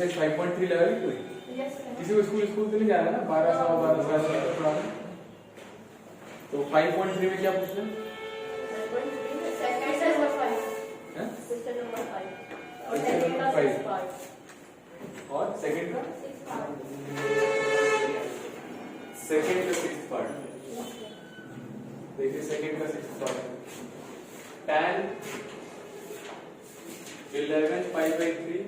Exercise 5.3 लगा ली कोई? किसी को स्कूल तो नहीं जाना ना, 12 साल का पढ़ा। तो 5.3 में क्या पूछना है? और सेकंड का सिक्स्थ पार्ट। देखिए सेकंड का sixth part, tan 11 pi by 3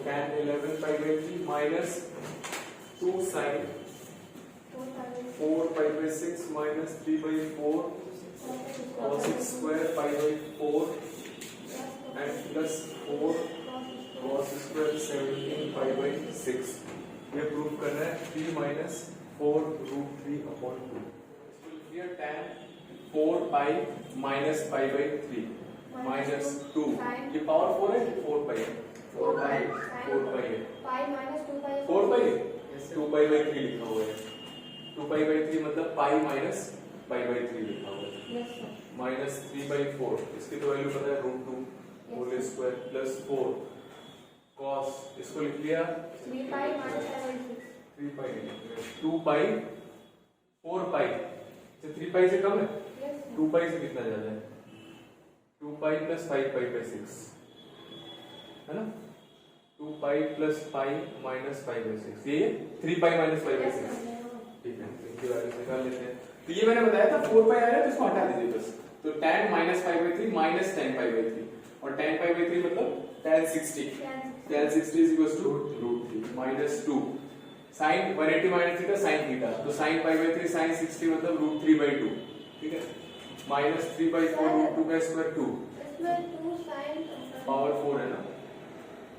tan 11 pi by 3 minus 2 sin 4 pi by 6 minus 3 by 4 और 6 square pi by 4 and plus 4 cos square 17 pi by 6। ये प्रूव करना है 3 minus 4 root 3 upon 2। here tan 4 pi minus pi by 3 minus 2, ये power 4 है, 4 पाई है, 4 पाई है, 4 पाई 2 पाई by 3 लिखा हुआ है, 2 पाई बाई 3 मतलब पाई माइनस पाई बाई 3 लिखा हुआ है, माइनस 3 बाई 4, इसकी तो वैल्यू पता है root 2 whole square plus 4 cos, इसको लिख लिया 3 पाई माइनस 3 पाई 2 पाई 4 पाई, 3 पाई से कम है, 2 पाई से कितना ज्यादा है, 2 पाई प्लस 5 पाई बाई 6 है ना, 2 pi plus pi minus 5 by 6, ये 3 पाई माइनस 5 बाई 6। ठीक है, इनकी वैल्यू निकाल लेते हैं। तो ये मैंने बताया था 4 पाई आ रहा है तो इसको हटा दीजिए बस। तो tan minus 5 by 3 minus tan pi by 3 और tan पाई बाई 3 मतलब tan 60 is equals to root 3 minus 2 sin 180 minus theta sin theta, तो sin pi by 3 sin 60 मतलब root 3 by 2, ठीक है, minus 3 by 4 root 2 का स्क्वायर 2, इसमें 2 sin power 4 है ना,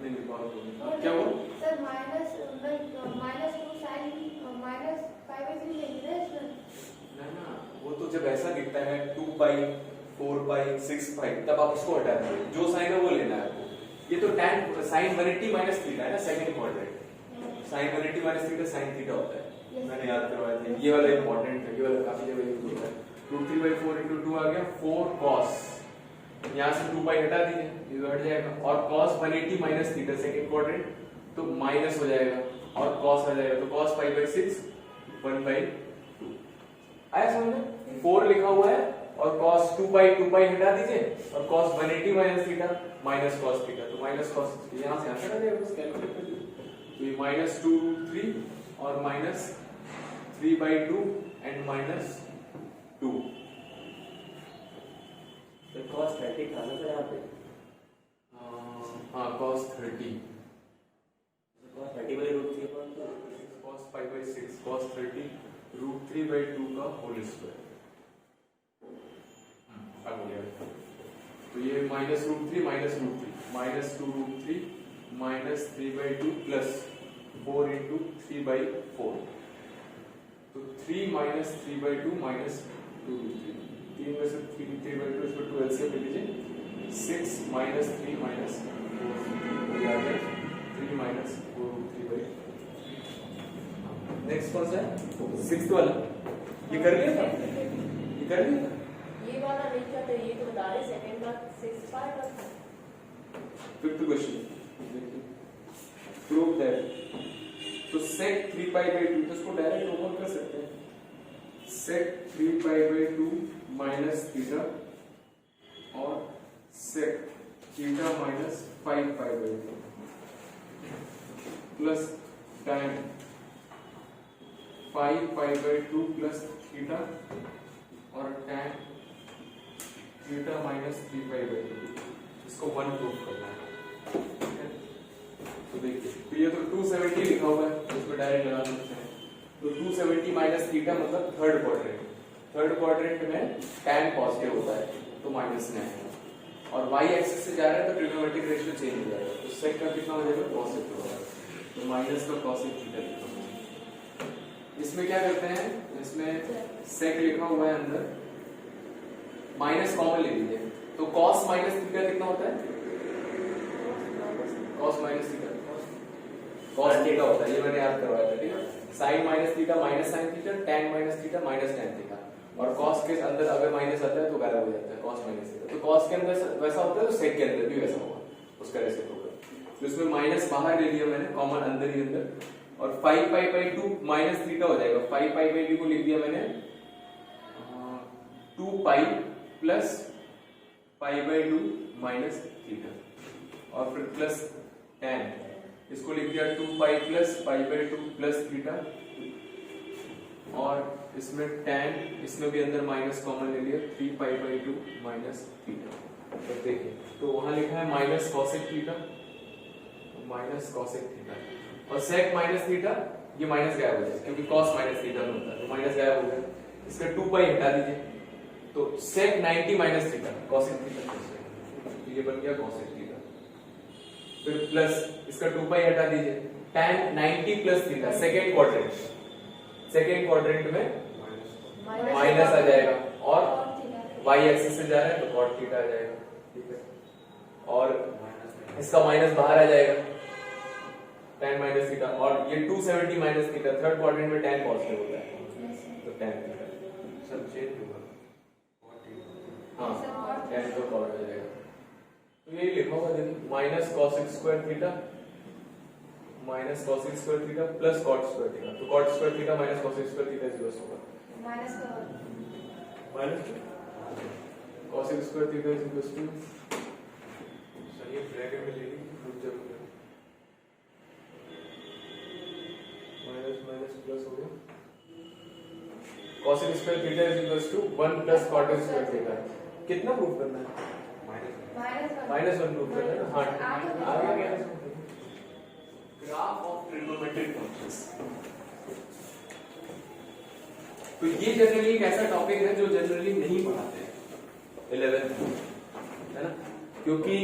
नहीं पावर 4 क्या हुआ sir, minus 2 sin minus 5 by 3 लेंगे ना इसमें ना, वो तो जब ऐसा दिखता है 2 पाई 4 पाई 6 पाई तब आप उसको हटा दीजिए, जो साइन है वो लेना है आपको। ये तो tan sin 180 माइनस थीटा है ना, second quadrant, sin 180 minus theta sin theta होता है, मैंने याद करवाया था, ये वाला इंपॉर्टेंट है, ये वाला काफी जगह यूज होता है। रूट 3 बाई 4 इंटू 2 आ गया 4 cos, यहाँ से 2 पाई हटा दीजिए, ये हट जाएगा, और cos 180 minus theta second quadrant तो माइनस हो जाएगा और cos आ जाएगा, तो cos पाई बाई 6 1 बाई 2 आया समझ में, 4 लिखा हुआ है और cos 2 पाई हटा दीजिए और cos 180 minus theta minus cos theta, तो माइनस cos यहाँ से आंसर आ जाएगा, बस कैलकुलेट कर दीजिए। तो ये माइनस 2 रूट 3 और माइनस 3 बाई 2 एंड माइनस 2, तो cos 30 था ना सर यहाँ पे, हाँ cos 30 by root 3 upon cos pi by 6 cos 30 root 3 by 2 का होल स्क्वायर, अब हो गया। तो ये minus root 3 minus 2 root 3 minus 3 by 2 plus 4 into 3 by 4, तो 3 माइनस 3 बाई 2 माइनस 2 रूट 3 में से 3 बाई 2 इसमें 2 एलसीएम ले लीजिए, 6 minus 3 minus 4 3 minus 4 root 3 by. Next कौन सा है, सिक्स्थ वाला, ये कर लिया था, ये कर लिया था, ये वाला नहीं था, तो ये तो बता रहे सेकंड का 6 पार्ट था। फिफ्थ क्वेश्चन, प्रूव दैट, तो sec 3 पाई बाई 2 तो इसको डायरेक्ट ओपन कर सकते हैं, sec 3 pi by 2 minus theta और sec theta minus 5 pi by 2 plus tan 5 pi by 2 plus theta और tan theta minus 3 pi by 2, इसको 1 प्रूव करना है। तो देखिए, तो ये तो 270 लिखा हुआ है, इसको डायरेक्ट लगा सकते हैं, तो 270 माइनस थीटा मतलब थर्ड क्वाड्रेंट में tan पॉजिटिव होता है तो माइनस में आएगा, और y एक्सिस से जा रहा है तो ट्रिग्नोमेट्रिक रेशियो चेंज हो जाएगा, तो sec का कितना हो जाएगा, cosec होगा, तो माइनस का cosec थीटा लिखा हुआ है। इसमें क्या करते हैं, इसमें sec लिखा हुआ है अंदर, माइनस कॉमन ले लीजिए, तो cos माइनस थीटा कितना होता है, cos minus theta cos theta होता है, ये मैंने याद करवाया था, ठीक है, sin minus theta minus sin theta, tan minus theta minus tan theta, और cos के अंदर अगर माइनस आता है तो गायब हो जाता है cos माइनस थीटा, तो cos के अंदर वैसा होता है तो sec के अंदर भी वैसा होगा, तो उसका रेसिप्रोकल। तो इसमें माइनस बाहर ले लिया मैंने, कॉमन अंदर ही अंदर, और 5 पाई बाई 2 माइनस थीटा हो जाएगा। 5 पाई बाई 2 को लिख दिया मैंने 2 pi plus pi by 2 minus theta, और फिर प्लस tan, इसको लिख दिया 2 pi plus pi by 2 plus theta, और इसमें tan, इसमें भी अंदर माइनस कॉमन ले लिया 3 पाई बाई 2 माइनस थीटा। तो देखिए, तो वहां लिखा है minus cosec theta, minus cosec theta, और सेक माइनस थीटा, ये माइनस गायब हो जाएगा क्योंकि कॉस माइनस थीटा में होता है, तो माइनस गायब हो गया। इसका 2 पाई हटा दीजिए, तो सेक 90 माइनस थीटा, कॉसेक थीटा, तो ये बन गया कॉसेक थीटा। फिर प्लस इसका 2 पाई हटा दीजिए, tan 90 plus theta, second quadrant में माइनस आ जाएगा, और y एक्सिस से जा रहा है तो cot थीटा आ जाएगा, ठीक है, और इसका माइनस बाहर आ जाएगा, tan माइनस थीटा, और ये 270 माइनस थीटा, थर्ड क्वाड्रेंट में tan पॉजिटिव होता है, तो tan थीटा सब चेंज होगा, हाँ tan तो cot आ जाएगा। तो यही लिखा होगा, देखिए minus cosec square theta, minus cosec square theta plus cot square theta, तो cot square theta minus cosec square theta is equal to minus cosec square theta is equal to, चलिए bracket में ले लीजिए, रुक जाओ, माइनस माइनस प्लस हो गया, cosec square theta is equal to 1 plus cot square theta. कितना proof करना है? -1 प्रूफ करना है। हाँ, आ गया ग्राफ ऑफ ट्रिग्नोमेट्रिक फंक्शंस। तो ये जनरली एक ऐसा टॉपिक है जो जनरली नहीं पढ़ाते हैं 11th में, है ना, क्योंकि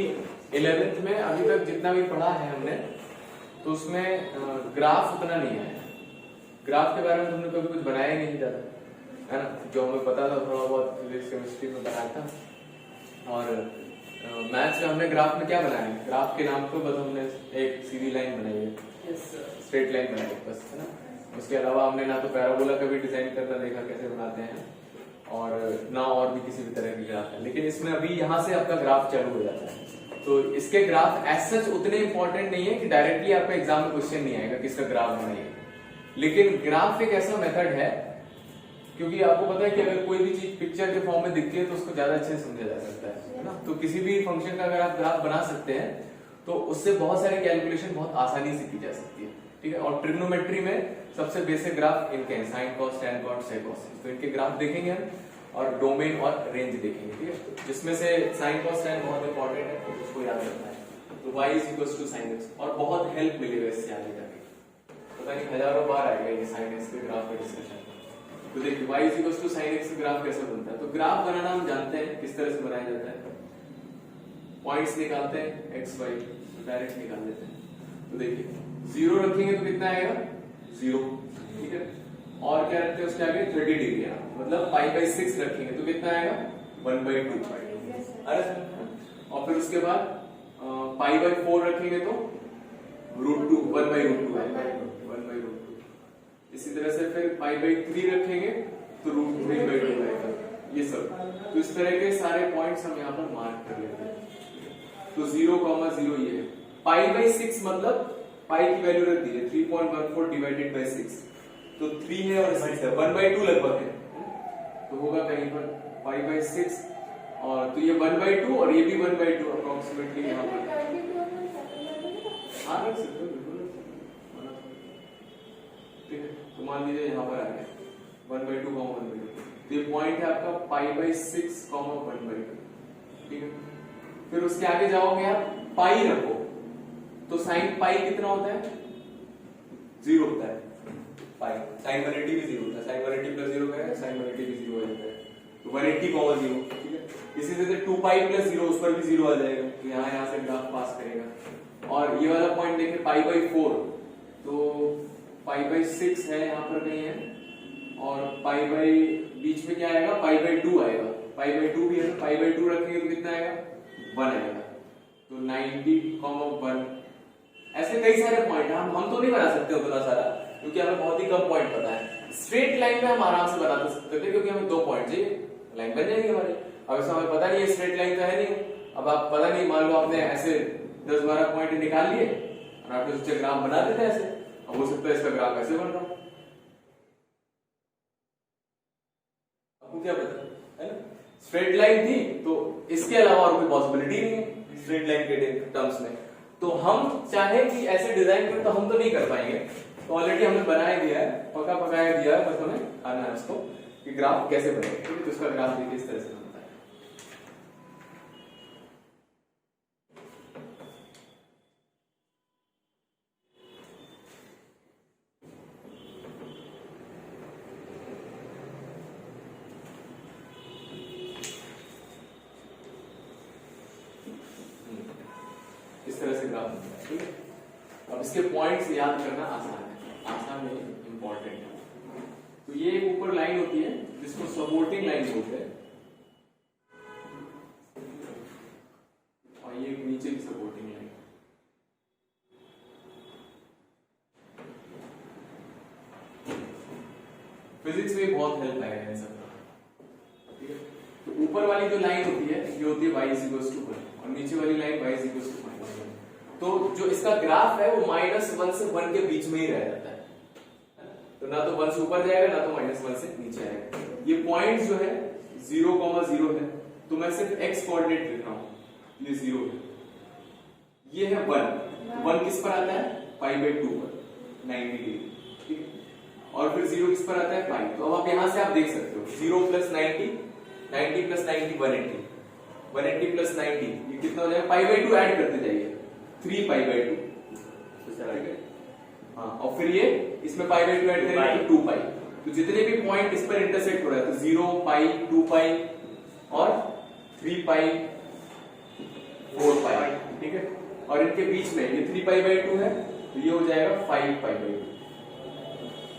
11th में अभी तक जितना भी पढ़ा है हमने, तो उसमें ग्राफ उतना नहीं आया। ग्राफ के बारे में हमने कभी कुछ बनाया ही नहीं ज्यादा, है ना, जो हमें पता था थोड़ा बहुत फिजिक्स केमिस्ट्री में बनाया था, और मैथ्स में हमने ग्राफ में क्या बनाया है, ग्राफ के नाम पे बस हमने एक सीधी लाइन बनाई है, स्ट्रेट लाइन बनाई है बस, है ना। उसके अलावा हमने ना तो पैराबोला का भी डिजाइन करना देखा कैसे बनाते हैं, और ना और भी किसी भी तरह की ग्राफ है, लेकिन इसमें अभी यहाँ से आपका ग्राफ चालू हो जाता है। तो इसके ग्राफ एज सच उतने इंपॉर्टेंट नहीं है कि डायरेक्टली आपका एग्जाम में क्वेश्चन नहीं आएगा किसका ग्राफ बनाइए, लेकिन ग्राफ एक ऐसा मेथड है, क्योंकि आपको पता है कि अगर कोई भी चीज पिक्चर के फॉर्म में दिखती है तो उसको ज्यादा अच्छे से समझा जा सकता है ना। तो किसी भी फंक्शन का अगर आप ग्राफ बना सकते हैं तो उससे बहुत सारे कैलकुलेशन बहुत आसानी से की जा सकती है, ठीक है। और ट्रिग्नोमेट्री में सबसे बेसिक ग्राफ इनके हैं, साइन कॉस, टैन कॉस, सेक कॉस, तो इनके ग्राफ देखेंगे हम, और डोमेन और रेंज देखेंगे, ठीक है, जिसमें से साइन कॉस टैन बहुत इंपॉर्टेंट है, तो उसको याद रखना है। तो y = sin x, और बहुत हेल्प मिलेगा इससे आगे जाके, पता नहीं हजारों बार आएगा ये sin x के ग्राफ का डिस्कशन। तो देखिए y = sin x ग्राफ कैसे बनता है, तो ग्राफ बनाना हम जानते हैं किस तरह से बनाया जाता है, पॉइंट्स निकालते हैं x y, डायरेक्ट निकाल देते हैं। तो देखिए 0 रखेंगे तो कितना आएगा 0, ठीक है, और क्या रखते हैं उसके आगे 30 डिग्री, मतलब π/6 रखेंगे तो कितना आएगा 1/2, अरे, और फिर उसके बाद π/4 रखेंगे तो √2, 1/√2 आएगा, 1/√2। इसी तरह से फिर π/3 रखेंगे तो √3/2 आएगा, ये सब। तो इस तरह के सारे पॉइंट्स हम यहाँ पर मार्क कर लेते हैं। तो 0,0 ये है, π/6 मतलब पाई की वैल्यू रख दीजिए 3.14 डिवाइडेड बाय 6, तो 3 है और 6 है, 1/2 लगभग है, तो होगा कहीं पर π/6, और तो ये 1/2 और ये भी 1/2 अप्रोक्सीमेटली यहाँ पर, हाँ रख सकते हो बिल्कुल, ठीक है। तो मान लीजिए यहाँ पर आ गया 1/2, 1/2, तो ये पॉइंट है आपका π/6, 1/2, ठीक है। फिर उसके आगे जाओगे आप, पाई रखो, तो साइन पाई कितना होता है 0 होता है, पाई साइन 180 भी 0 होता है, साइन 180 + 0 क्या है, साइन 180 भी 0 हो जाता है, तो 180,0, ठीक है। इसी तरह से 2 पाई + 0, उस पर भी 0 आ जाएगा, तो यहाँ से ग्राफ पास करेगा। और ये वाला पॉइंट देखिए π/4, तो π/6 है यहाँ पर नहीं है, और बीच में क्या आएगा π/2 आएगा, π/2 भी है, π/2 रखेंगे तो कितना आएगा 1 आएगा, तो 90,1। ऐसे कई सारे पॉइंट हैं, हम तो नहीं बना सकते उतना सारा, क्योंकि हमें बहुत ही कम पॉइंट पता है। स्ट्रेट लाइन में हम आराम से बना सकते थे, क्योंकि हमें 2 पॉइंट चाहिए, लाइन बन जाएगी हमारी। अब ऐसा हमें पता नहीं है, स्ट्रेट लाइन तो है नहीं, अब आप पता नहीं, मान लो आपने ऐसे 10-12 पॉइंट निकाल लिए और आपने सोचा ग्राफ बना देते ऐसे। अब हो सकता है इसका ग्राफ ऐसे बन रहा, आपको क्या पता है ना। स्ट्रेट लाइन थी तो इसके अलावा और कोई पॉसिबिलिटी नहीं है स्ट्रेट लाइन के टर्म्स में। तो हम चाहे कि ऐसे डिजाइन करें तो हम तो नहीं कर पाएंगे, तो ऑलरेडी हमने बनाया दिया है, पका पकाया दिया है, बस हमें आना है उसको कि ग्राफ कैसे बनेगा। ठीक है, तो उसका ग्राफ देखिए इस तरह से बनता है। इस तरह से ग्राफ बनता है। ठीक है, अब इसके पॉइंट्स याद करना आसान है, आसान नहीं इंपॉर्टेंट है। तो ये एक ऊपर लाइन होती है जिसको सपोर्टिंग लाइन बोलते हैं, और ये एक नीचे की सपोर्टिंग लाइन। फिजिक्स में बहुत हेल्प आएगा इन सब का। ठीक है, तो ऊपर वाली जो लाइन होती है ये होती है y इक्वल्स टू 1 और नीचे वाली लाइन y इक्वल्स टू -1। तो जो इसका ग्राफ है वो -1 से 1 के बीच में ही रह जाता है, तो ना तो 1 से ऊपर जाएगा ना तो -1 से नीचे आएगा। ये पॉइंट जो है 0,0 है, तो मैं सिर्फ x कोऑर्डिनेट लिख रहा हूं, ये 0 है, ये है 1 किस पर आता है π/2 पर 90 डिग्री। ठीक है, और फिर 0 किस पर आता है पाई। तो अब आप यहां से आप देख सकते हो 0 + 90 90 + 90 180 180 + 90 ये कितना हो जाएगा π/2 ऐड करते जाइए 3π/2। हाँ, और फिर ये इसमें π/2 ऐड करेंगे तो 2π। तो जितने भी पॉइंट इस पर इंटरसेक्ट हो रहा है तो 0π 2π और 3π 4π। ठीक है, और इनके बीच में ये 3π/2 है तो ये हो जाएगा 5π/2,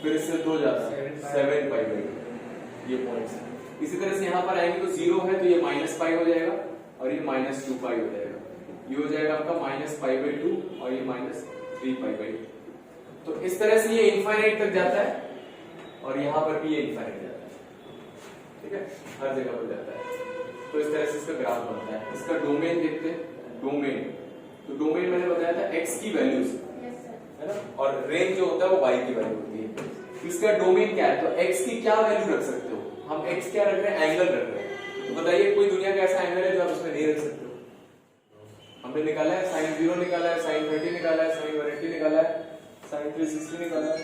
फिर इससे 2 जाता है 7π/2 ये पॉइंट्स है। इसी तरह से यहां पर आएंगे तो 0 है तो ये -π हो जाएगा और ये -2π हो जाएगा, ये हो जाएगा आपका -π/2 और ये -3π/2। तो इस तरह से ये इनफाइनाइट तक जाता है और यहां पर भी ये इनफाइनाइट जाता है। ठीक है, हर जगह पर जाता है। तो इस तरह से इसका ग्राफ बनता है। इसका डोमेन देखते हैं, डोमेन तो डोमेन मैंने बताया था x की वैल्यूज है ना, और रेंज जो होता है वो y की वैल्यू होती है। इसका डोमेन क्या है, तो x की क्या वैल्यू रख सकते हो, हम x क्या रख रहे हैं, एंगल रख रहे हैं। तो बताइए कोई दुनिया का ऐसा एंगल है जो आप उसमें नहीं रख सकते हो। हमने निकाला है sin 0 निकाला है, sin 30 निकाला है, sin 180 निकाला है, sin 360 निकाला है।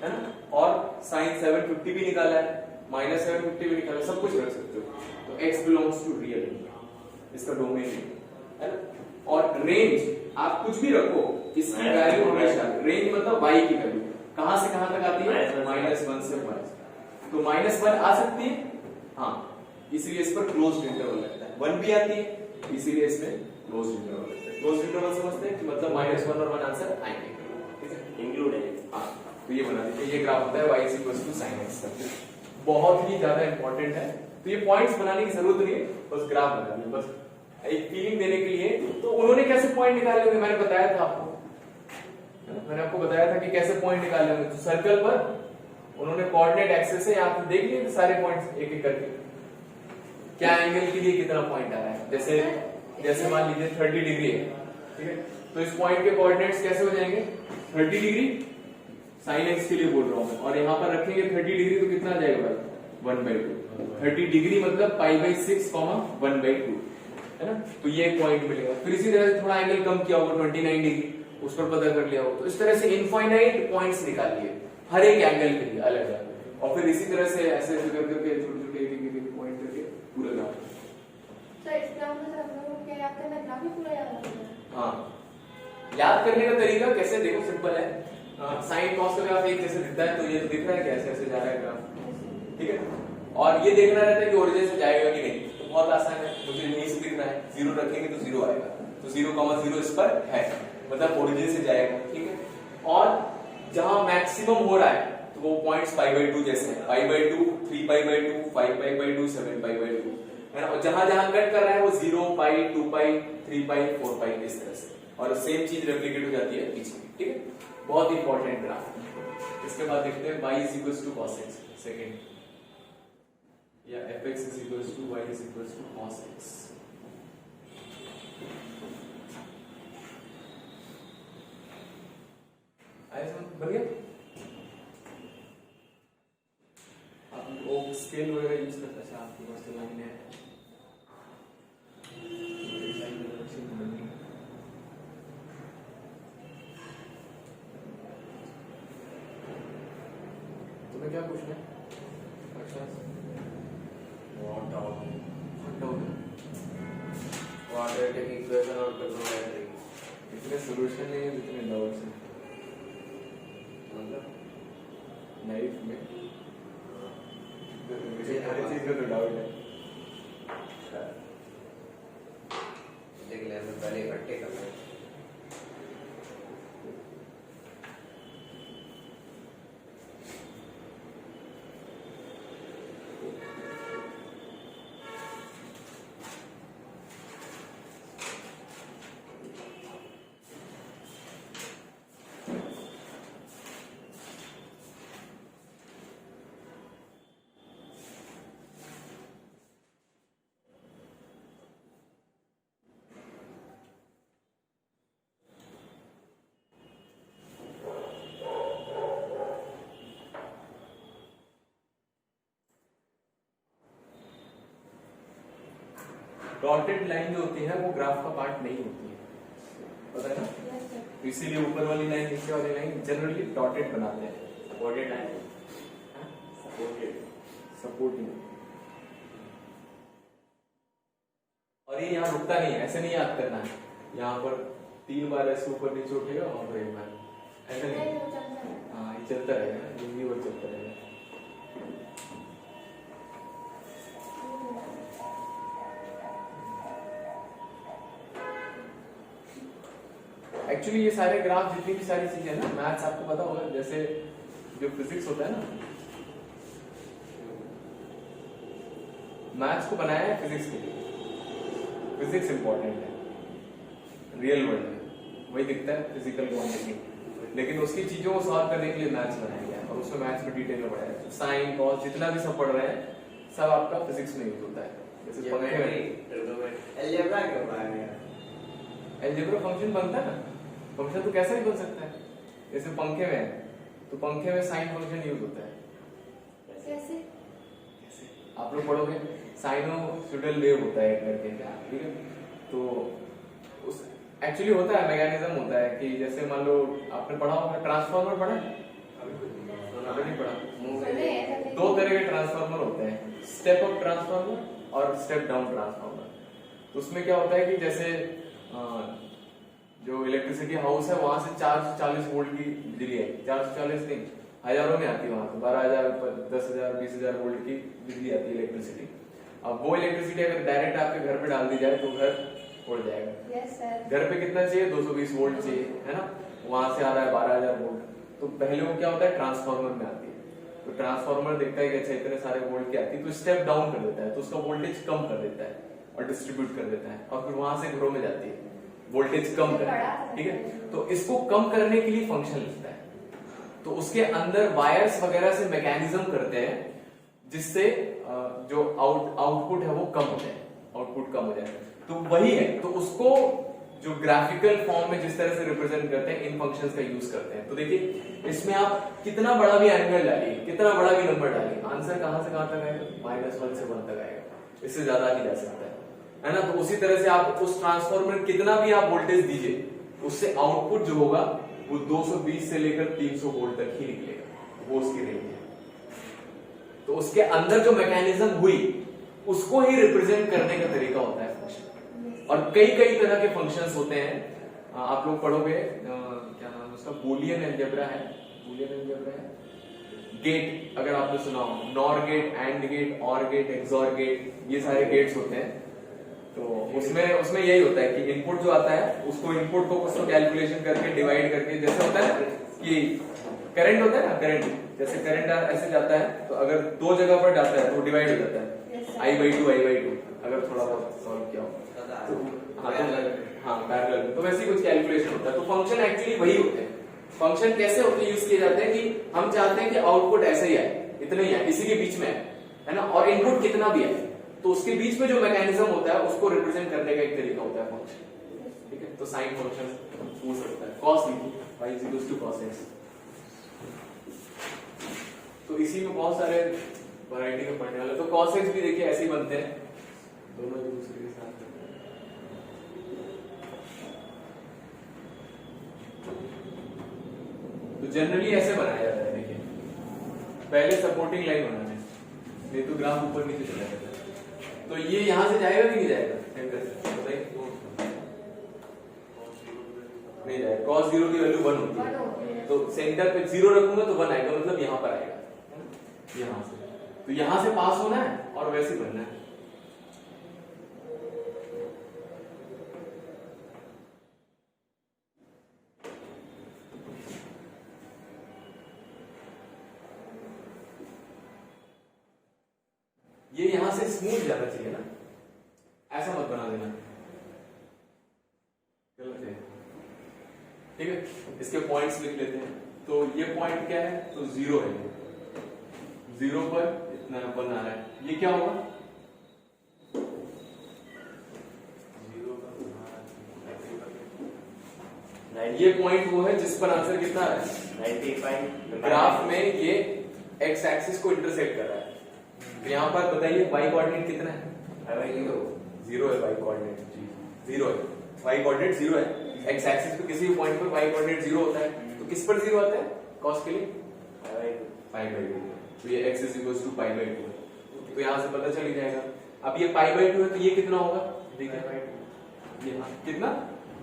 है ना, और sin 750 भी निकाला है, -750 भी निकाला है, सब कुछ रख सकते हो। तो x बिलोंग्स टू रियल, इसका डोमेन है ना। और रेंज आप कुछ भी रखो, इसकी वैल्यू हमेशा, रेंज मतलब y की वैल्यू कहां से कहां तक आती है, -1 से 1। तो -1 आ सकती है, हाँ, इसलिए इस पर क्लोज्ड इंटरवल लगता है। 1 भी आती है, इसीलिए इसमें क्लोज्ड इंटरवल लगता है। क्लोज्ड इंटरवल समझते हैं कि मतलब -1 और 1 आंसर आएंगे। ठीक है, इंक्लूड है। हाँ, तो ये बना दीजिए, ये ग्राफ होता है y sin x। बहुत ही ज्यादा इंपॉर्टेंट है। तो ये पॉइंट्स बनाने की जरूरत नहीं है, बस ग्राफ बना दी, बस एक फीलिंग देने के लिए। तो उन्होंने कैसे पॉइंट निकाले होंगे, मैंने बताया था आपको, मैंने आपको बताया था कि कैसे पॉइंट निकाले होंगे। तो सर्कल पर उन्होंने कोऑर्डिनेट एक्सिस से आप देख लिए सारे पॉइंट्स एक एक करके, क्या एंगल के लिए कितना पॉइंट आ रहा है। जैसे मान लीजिए 30 डिग्री है, ठीक है, तो इस पॉइंट के कोऑर्डिनेट्स कैसे हो जाएंगे, 30 डिग्री sin x के लिए बोल रहा हूं मैं, और यहां पर रखेंगे 30 डिग्री तो कितना आ जाएगा भाई 1/2। 30 डिग्री मतलब π/6, 1/2 है ना। तो ये एक पॉइंट मिलेगा। फिर इसी तरह से थोड़ा एंगल कम किया होगा 29 डिग्री, उस पर पता कर लिया होगा। तो इस तरह से इनफाइनाइट पॉइंट्स निकालिए हर एक एंगल के लिए अलग अलग, और फिर इसी तरह से ऐसे ऐसे करके छोटे छोटे एक पॉइंट करके पूरा ग्राफ। तो इसका मतलब हम लोगों को क्या याद करना, ग्राफ ही पूरा याद रखना है। हाँ, याद करने का तरीका कैसे, देखो सिंपल है। साइन कॉस का ग्राफ एक जैसे दिखता है, तो ये तो दिख रहा है कैसे ऐसे जा रहा है ग्राफ, ठीक है। और ये देखना रहता है कि ओरिजिन से जाएगा कि नहीं, तो बहुत आसान है, मुझे यहीं से दिख रहा है, 0 रखेंगे तो 0 आएगा, तो 0,0 इस पर है, मतलब ओरिजिन से जाएगा, ठीक है। और जहां मैक्सिमम हो रहा है तो वो पॉइंट्स π/2 जैसे हैं, π/2, 3π/2, 5π/2, 7π/2 है ना। और जहां जहां कट कर रहा है वो 0π, 2π, 3π, 4π इस तरह से, और सेम चीज रेप्लिकेट हो जाती है पीछे, ठीक है। बहुत इंपॉर्टेंट ग्राफ। इसके बाद देखते हैं y = cos x सेकंड। या fx is equals to y is equals to cos x। आया समझ? बन गया? आप वो स्केल वगैरह यूज करते हैं आपके पास तो लाइन है। तुम्हें क्या पूछना है? अच्छा What out? क्वाड्रेटिक इक्वेशन और ट्रिग्नोमेट्री इतने सॉल्यूशन नहीं है जितने डाउट्स हैं मतलब लाइफ में मुझे हर चीज का तो डाउट है। देख ले हमें पहले इकट्ठे करना है। डॉटेड लाइन जो होती है वो ग्राफ का पार्ट नहीं होती है, पता है ना? Yes, sir. तो इसीलिए ऊपर वाली लाइन नीचे वाली लाइन जनरली डॉटेड बनाते हैं। Supported line. सपोर्टिंग। और ये यहाँ रुकता नहीं है, ऐसे नहीं याद करना है। यहाँ पर 3 बार ऐसे ऊपर नीचे उठेगा और फिर 1 बार ऐसा नहीं। नहीं, वो चलता है। हाँ ये चलता रहेगा, जिंदगी भर चलता रहेगा। एक्चुअली ये सारे ग्राफ जितनी भी सारी चीजें हैं ना, मैथ्स आपको पता होगा, जैसे जो फिजिक्स होता है ना, मैथ्स को बनाया है फिजिक्स के लिए। फिजिक्स इंपॉर्टेंट है रियल वर्ल्ड में, वही दिखता है फिजिकल क्वांटिटी, लेकिन उसकी चीजों को सॉल्व करने के लिए मैथ्स बनाया गया है और उसमें मैथ्स में डिटेल में पढ़ाया है। साइन कॉस जितना भी सब पढ़ रहे हैं सब आपका फिजिक्स में यूज होता है। जैसे पंखे में अलजेब्रा क्यों बनाया गया? अलजेब्रा फंक्शन बनता है ना, फंक्शन तो कैसे भी बन सकता है। जैसे पंखे में है तो पंखे में साइन फंक्शन यूज होता है। कैसे? कैसे आप लोग पढ़ोगे, साइनोसॉइडल वेव होता है करके, ठीक है? तो उस एक्चुअली होता है, मैकेनिज्म होता है कि जैसे मान लो आपने पढ़ा होगा, ट्रांसफार्मर पढ़ा है? नहीं पढ़ा। सुने ऐसा नहीं। 2 तरह के ट्रांसफार्मर होते हैं, स्टेप अप ट्रांसफार्मर और स्टेप डाउन ट्रांसफार्मर। तो उसमें क्या होता है कि जैसे जो इलेक्ट्रिसिटी हाउस है वहां से 440 वोल्ट की बिजली है, 440 नहीं हजारों में आती है, वहां से 12,000 10,000 20,000 वोल्ट की बिजली आती है इलेक्ट्रिसिटी। अब वो इलेक्ट्रिसिटी अगर डायरेक्ट आपके घर पे डाल दी जाए तो घर उड़ जाएगा। Yes, sir. घर पे कितना चाहिए? 220 वोल्ट चाहिए, है ना? वहां से आ रहा है 12,000 वोल्ट। तो पहले वो क्या होता है, ट्रांसफार्मर में आती है। तो ट्रांसफार्मर देखता है कि अच्छा इतने सारे वोल्ट की आती है, तो स्टेप डाउन कर देता है, तो उसका वोल्टेज कम कर देता है और डिस्ट्रीब्यूट कर देता है, और फिर वहां से घरों में जाती है, वोल्टेज कम कर, ठीक है? तो इसको कम करने के लिए फंक्शन लिखता है। तो उसके अंदर वायर्स वगैरह से मैकेनिज्म करते हैं जिससे जो आउटपुट है वो कम हो जाए, आउटपुट कम हो जाए। तो वही है, तो उसको जो ग्राफिकल फॉर्म में जिस तरह से रिप्रेजेंट करते हैं, इन फंक्शंस का यूज करते हैं। तो देखिए इसमें आप कितना बड़ा भी एंगल डालिए, कितना बड़ा भी नंबर डालिए, आंसर कहां से कहां तक आएगा? -1 से 1 तक आएगा, इससे ज्यादा नहीं जा सकता है ना? तो उसी तरह से आप उस ट्रांसफार्मर कितना भी आप वोल्टेज दीजिए, उससे आउटपुट जो होगा वो 220 से लेकर 300 वोल्ट तक ही निकलेगा, वो उसकी रेंज है। तो उसके अंदर जो मैकेनिज्म हुई उसको ही रिप्रेजेंट करने का तरीका होता है फंक्शन। और कई कई तरह के फंक्शंस होते हैं, आप लोग पढ़ोगे, क्या नाम है उसका, बूलियन अलजेब्रा है, बूलियन अलजेब्रा है, गेट अगर आपने सुना हो, नॉर गेट, एंड गेट, और गेट, एक्सॉर गेट, ये सारे गेट्स होते हैं। तो उसमें यही होता है कि इनपुट जो आता है उसको इनपुट को उसको कैलकुलेशन करके डिवाइड करके, जैसे होता है कि करंट होता है ना, करंट जैसे करंट ऐसे जाता है, तो अगर 2 जगह पर जाता है तो डिवाइड हो जाता है, I/2 I/2 अगर थोड़ा बहुत सॉल्व किया हो तो हाँ पैरेलल। तो वैसे ही कुछ कैलकुलेशन होता है। तो फंक्शन एक्चुअली वही होते हैं। फंक्शन कैसे होते यूज किए जाते हैं कि हम चाहते हैं कि आउटपुट ऐसे ही आए, इतना ही है, इसी के बीच में है, है ना, और इनपुट कितना भी है, तो उसके बीच में जो मैकेनिज्म होता है उसको रिप्रेजेंट करने का एक तरीका होता है फंक्शन, ठीक है। तो साइन फंक्शन हो सकता है cos y equals to cos x। तो इसी में बहुत सारे वैरायटी में पढ़ने वाले, तो cos x भी देखिए ऐसे ही बनते हैं, दोनों एक दूसरे के साथ। तो जनरली ऐसे बनाया जाता है, देखिए पहले सपोर्टिंग लाइन बनाना है, नहीं तो ग्राफ ऊपर नीचे चला जाता है। तो ये यहां से जाएगा कि नहीं जाएगा, नहीं जाएगा, cos 0 की वैल्यू 1 होती है, तो सेंटर पे 0 रखूंगा तो 1 आएगा, मतलब यहां पर आएगा, यहां से, तो यहां से पास होना है और वैसे बनना है। ये यहां से स्मूथ जाना चाहिए ना, ऐसा मत बना देना, गलत है, ठीक है। इसके पॉइंट्स लिख लेते हैं। तो ये पॉइंट क्या है, तो 0 है, 0 पर इतना 1 आ रहा है, ये क्या होगा, 0 का ये पॉइंट वो है जिस पर आंसर कितना है 95। ग्राफ में ये एक्स एक्सिस को इंटरसेक्ट कर रहा है। तो यहाँ पर बताइए y कोऑर्डिनेट कितना है, 0 है, y कोऑर्डिनेट 0 है, y कोऑर्डिनेट 0 है, x एक्सिस पे किसी भी पॉइंट पर y कोऑर्डिनेट 0 होता है, तो किस पर 0 आता है, cos के लिए π/2, तो ये x इज इक्वल टू π/2, तो यहाँ से पता चल ही जाएगा। अब ये π/2 है तो ये कितना होगा, देखिए ये कितना,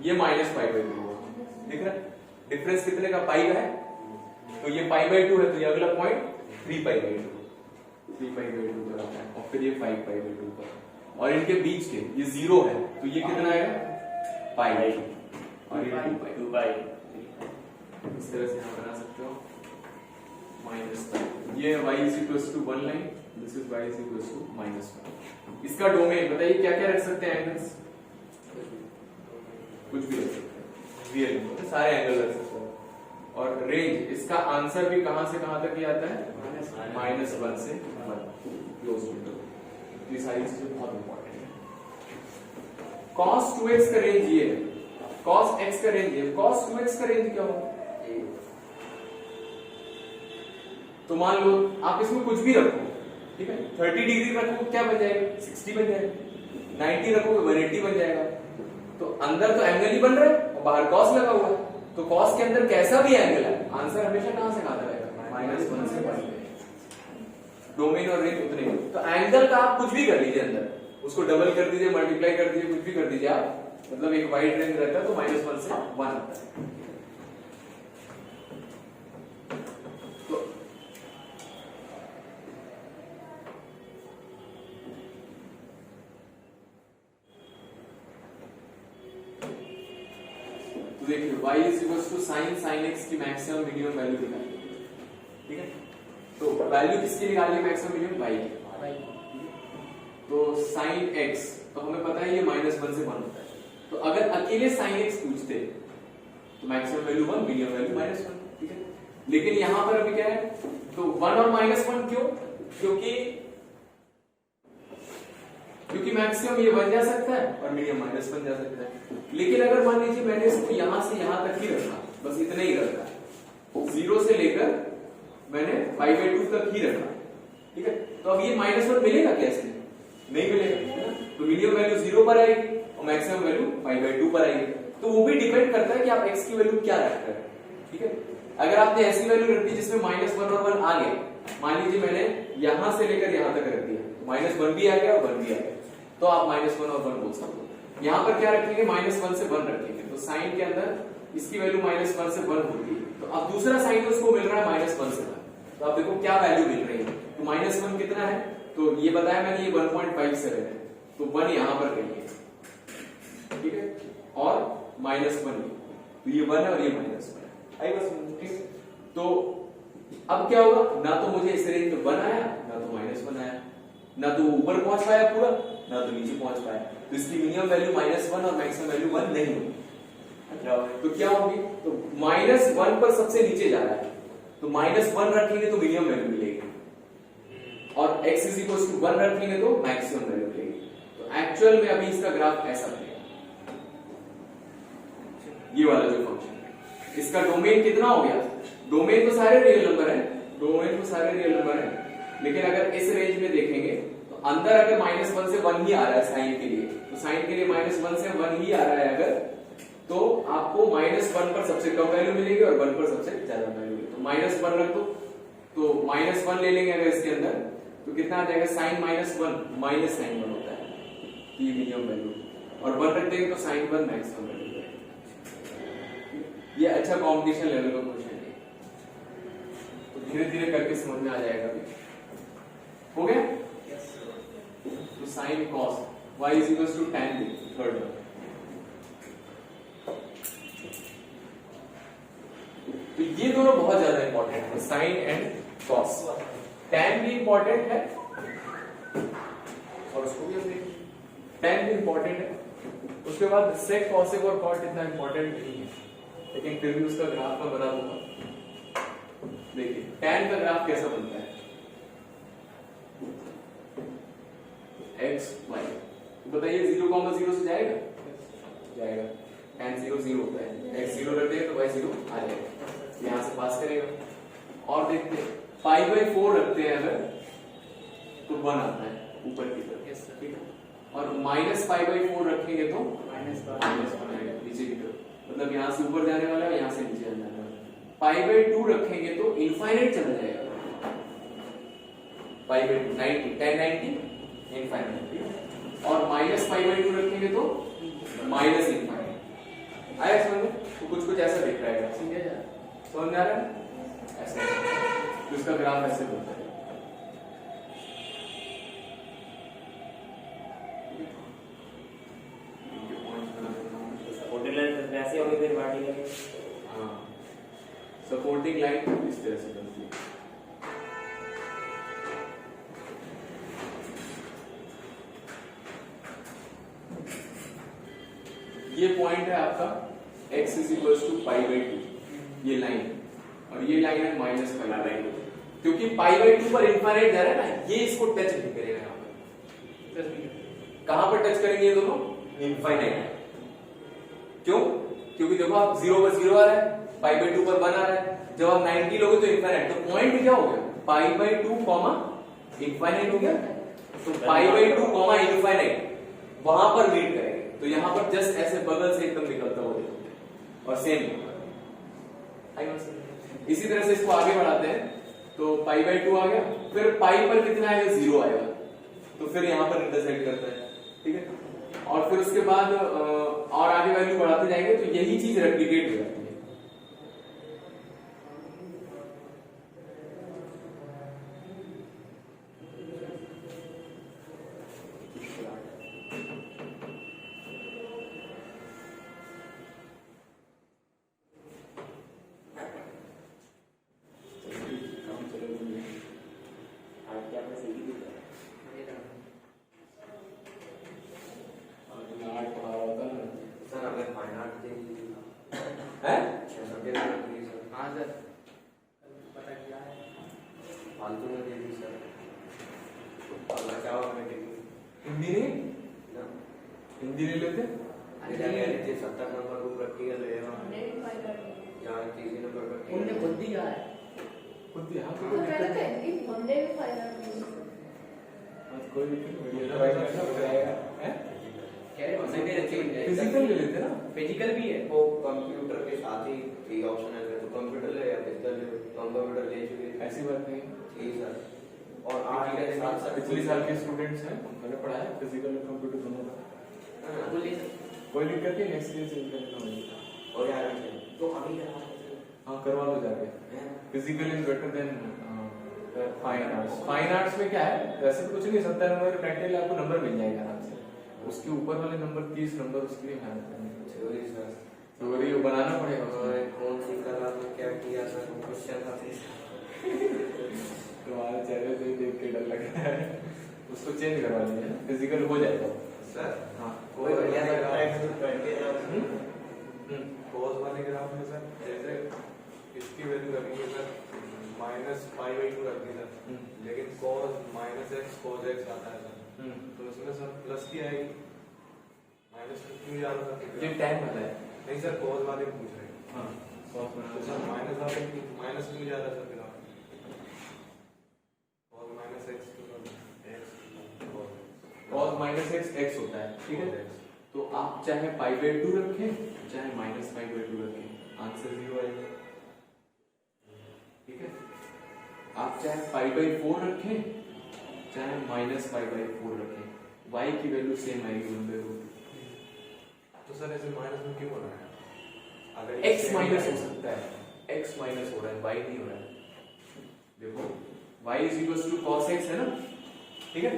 ये -π/2 होगा, दिख रहा है डिफरेंस कितने का, पाई का है, तो ये π/2 है, तो ये अगला पॉइंट 3π/2 पर आता है, और फिर ये 5π/2 पर, और इनके बीच के ये 0 है, तो ये कितना आएगा पाई, और ये 2π, इस तरह से यहाँ बना सकते हो -π। ये y is equals to 1 line, this is y is equals to -1। इसका डोमेन बताइए क्या क्या रख सकते हैं, एंगल्स कुछ भी रख सकते हैं, रियल मतलब सारे एंगल रख सकते हैं, और रेंज इसका आंसर भी कहां से कहां तक ही आता है, -1 से 1 क्लोज टू। ये सारी चीजें बहुत इंपॉर्टेंट है। cos 2x का रेंज ये है, cos x का रेंज ये, cos 2x का रेंज क्या होगा, तो मान लो आप इसमें कुछ भी रखो, ठीक है, 30 डिग्री रखो क्या बन जाएगा, 60 बन जाएगा, 90 रखोगे 180 बन जाएगा। तो अंदर तो एंगल ही बन रहा है और बाहर cos लगा हुआ है, तो cos के अंदर कैसा भी एंगल है, आंसर हमेशा कहां से कहां तक आएगा, -1 से 1। डोमेन और रेंज उतने ही, तो एंगल का आप कुछ भी कर लीजिए अंदर, उसको डबल कर दीजिए, मल्टीप्लाई कर दीजिए, कुछ भी कर दीजिए आप, मतलब एक वाइड रेंज रहता है तो -1 से 1 आता है। तो देखिए y is equal to sin x की मैक्सिमम मिनिमम वैल्यू निकालिए, ठीक है। तो वैल्यू किसकी निकालिए, मैक्सिमम मिनिमम y की, तो sin x तो हमें पता है ये -1 से 1 होता है, तो अगर अकेले sin x पूछते तो मैक्सिमम वैल्यू 1, मिनिमम वैल्यू -1, ठीक है। लेकिन यहां पर अभी क्या है, तो 1 और -1 क्यों, क्योंकि मैक्सिमम ये बन जा सकता है और मिनिमम -1 जा सकता है। लेकिन अगर मान लीजिए मैंने इसको यहां से यहां तक ही रखा, बस इतना ही रखा, 0 से लेकर मैंने 5/2 तक ही रखा, ठीक है, तो अब ये -1 मिलेगा कैसे, नहीं मिलेगा, है ना। तो मिनिमम वैल्यू 0 पर आएगी और मैक्सिमम वैल्यू 5/2 पर आएगी। तो वो भी डिपेंड करता है कि आप x की वैल्यू क्या रख रहे हैं, ठीक है। अगर आपने ऐसी वैल्यू रख दी जिसमें -1 और 1 आ गए, मान लीजिए मैंने यहां से लेकर यहां तक रख दिया, -1 भी आ गया और 1 भी आ गया, तो आप -1 और 1 बोल सकते हो। यहां पर क्या रखेंगे, -1 से 1 रखेंगे, तो साइन के अंदर इसकी वैल्यू -1 से 1 होगी, तो अब दूसरा साइन उसको मिल रहा है -1 से 1, तो आप देखो क्या वैल्यू मिल रही है, तो -1 कितना है, तो ये बताया मैंने, ये 1.57 है, तो 1 यहां पर कहिए, ठीक है, और -1, तो ये 1 है और ये -1 है, आई बस, ठीक। तो अब क्या होगा, ना तो मुझे इस रेंज में 1 आया, ना तो -1 आया, ना तो ऊपर पहुंच पाया पूरा, ना तो नीचे पहुंच पाया, तो इसकी मिनिमम वैल्यू -1 और मैक्सिमम वैल्यू 1 नहीं होगी। तो क्या होगी, तो -1 पर सबसे नीचे जा रहा है, तो -1 रखेंगे तो मिनिमम वैल्यू मिलेगी, और x इज इक्वल टू 1 रखेंगे तो मैक्सिमम वैल्यू मिलेगी। तो एक्चुअल में अभी इसका ग्राफ ऐसा बनेगा, ये वाला जो फंक्शन है। इसका डोमेन कितना हो गया? डोमेन तो सारे रियल नंबर है, डोमेन तो सारे रियल नंबर है, लेकिन अगर इस रेंज में देखेंगे तो अंदर अगर -1 से 1 ही आ रहा है साइन के लिए, तो साइन के लिए -1 से 1 ही आ रहा है अगर, तो आपको -1 पर सबसे कम वैल्यू मिलेगी और 1 पर सबसे ज्यादा वैल्यू मिलेगी। तो -1 रख दो, तो -1 ले लेंगे अगर इसके अंदर, तो कितना आ जाएगा? साइन -1 माइनस साइन 1 होता है, ये मिनिमम वैल्यू, और 1 रख देंगे तो साइन 1 मैक्सिमम वैल्यू है। ये अच्छा कॉम्पिटिशन लेवल का क्वेश्चन है, तो धीरे धीरे करके समझ में आ जाएगा। अभी हो गया? तो sine cos y is equal to tan b, third one. तो ये दोनों बहुत ज्यादा इंपॉर्टेंट है, साइन एंड कॉस। tan भी इंपॉर्टेंट है और उसको भी हम देखेंगे, tan भी इंपॉर्टेंट है। उसके बाद sec, cosec और cot इतना इंपॉर्टेंट नहीं है, लेकिन फिर भी उसका ग्राफ मैं बना दूंगा। देखिए tan का ग्राफ कैसा बनता है? x y, बताइए 0,0 से जाएगा? जाएगा। tan 0 0 होता है, x 0 रख देंगे तो y 0 आ जाएगा, यहां से पास करेगा। और देखते हैं π/4 रखते हैं अगर, तो 1 आता है ऊपर की तरफ, ठीक है। और -π/4 रखेंगे तो -1 आएगा नीचे की तरफ, मतलब यहां से ऊपर जाने वाला है, यहां से नीचे जाने वाला है। π/2 रखेंगे तो इनफाइनाइट चला जाएगा, π/2 90 10 90 इनफाइनाइट, और -π/2 रखेंगे तो माइनस इनफाइनाइट। आया समझ में? तो कुछ कुछ ऐसा दिख रहा है, समझ आ रहा है? ऐसा तो इसका ग्राफ ऐसे बनता है। सपोर्टिंग लाइन वैसे होगी फिर वर्टिकल। हाँ, सपोर्टिंग लाइन इस तरह से बनती है। ये पॉइंट है आपका x इज इक्वल टू π/2, ये लाइन, और ये लाइन है -π/2, क्योंकि π/2 पर इनफाइनाइट जा रहा है ना, ये इसको टच नहीं करेगा। यहाँ पर कहां पर टच करेंगे ये दोनों? इनफाइनाइट। क्यों? क्योंकि देखो आप 0 पर 0 आ रहा है, π/2 पर 1 आ रहा है, जब आप 90 लोगे तो इनफाइनाइट, तो पॉइंट क्या हो गया? π/2 इनफाइनाइट हो गया, तो π/2 इनफाइनाइट वहां पर मीट करेंगे, तो यहां पर जस्ट ऐसे बगल से एकदम निकलता हुआ देखो, और सेम इसी तरह से इसको आगे बढ़ाते हैं, तो π/2 आ गया, फिर पाई पर कितना आएगा? 0 आएगा, तो फिर यहां पर इंटरसेक्ट करता है, ठीक है। और फिर उसके बाद और आगे वैल्यू बढ़ाते जाएंगे तो यही चीज रेप्लिकेट हो जाती है। हिंदी ले लेते 70 नंबर को प्रैक्टिकल ले यहाँ 30 नंबर प्रैक्टिकल उनने खुद दिया है, खुद यहाँ तो पहले तो हिंदी हमने भी फाइनल में कोई फिजिकल ले लेते ना, फिजिकल भी है। वो कंप्यूटर के साथ ही थ्री ऑप्शन है, तो कंप्यूटर ले या फिजिकल ले, कंप्यूटर ले चुके हैं। ऐसी बात नहीं ठीक सर। और आज के साथ साथ पिछले साल के स्टूडेंट्स हैं, मैंने पढ़ाया फिजिकल और कंप्यूटर दोनों का, कोई दिक्कत नहीं, नेक्स्ट ईयर से करना होगा। और यार तो अभी हाँ करवा लो जाके, physical is better than fine arts. Fine arts में क्या है, वैसे तो कुछ नहीं, 70 नंबर प्रैक्टिकल आपको नंबर मिल जाएगा आराम से, उसके ऊपर वाले नंबर 30 नंबर उसके लिए मेहनत करनी थ्योरी सर, है, थ्योरी बनाना पड़ेगा उसमें। कौन सी कला में क्या किया सर, क्वेश्चन आते तुम्हारे चेहरे से देख के डर लग रहा है, उसको चेंज करवा लीजिए, फिजिकल हो जाएगा सर। हाँ कोई बढ़िया सा ग्राफ cos वाले ग्राफ में सर, जैसे इसकी वैल्यू रखेंगे सर -π/2 रखेंगे सर, लेकिन cos cos x आता है सर, तो इसमें सर प्लस की आएगी, माइनस क्यों जा रहा था? ये tan वाला है। नहीं सर, cos वाले पूछ रहे हैं। हाँ cos बना तो सर माइनस वाले माइनस क्यों जा रहा है सर फिर आप? cos माइनस x तो sir x cos minus x x होता है, ठीक है। तो आप चाहे पाई बाई 2 रखें चाहे माइनस पाई बाई 2 रखें, आंसर 0 आएगा, ठीक है। आप चाहे पाई बाई 4 रखें चाहे माइनस पाई बाई 4 रखें, y की वैल्यू सेम आएगी 1/√। तो सर ऐसे माइनस में क्यों हो रहा है? अगर x माइनस हो सकता है, x माइनस हो रहा है, y नहीं हो रहा है। देखो y is equal to cos x है ना, ठीक है।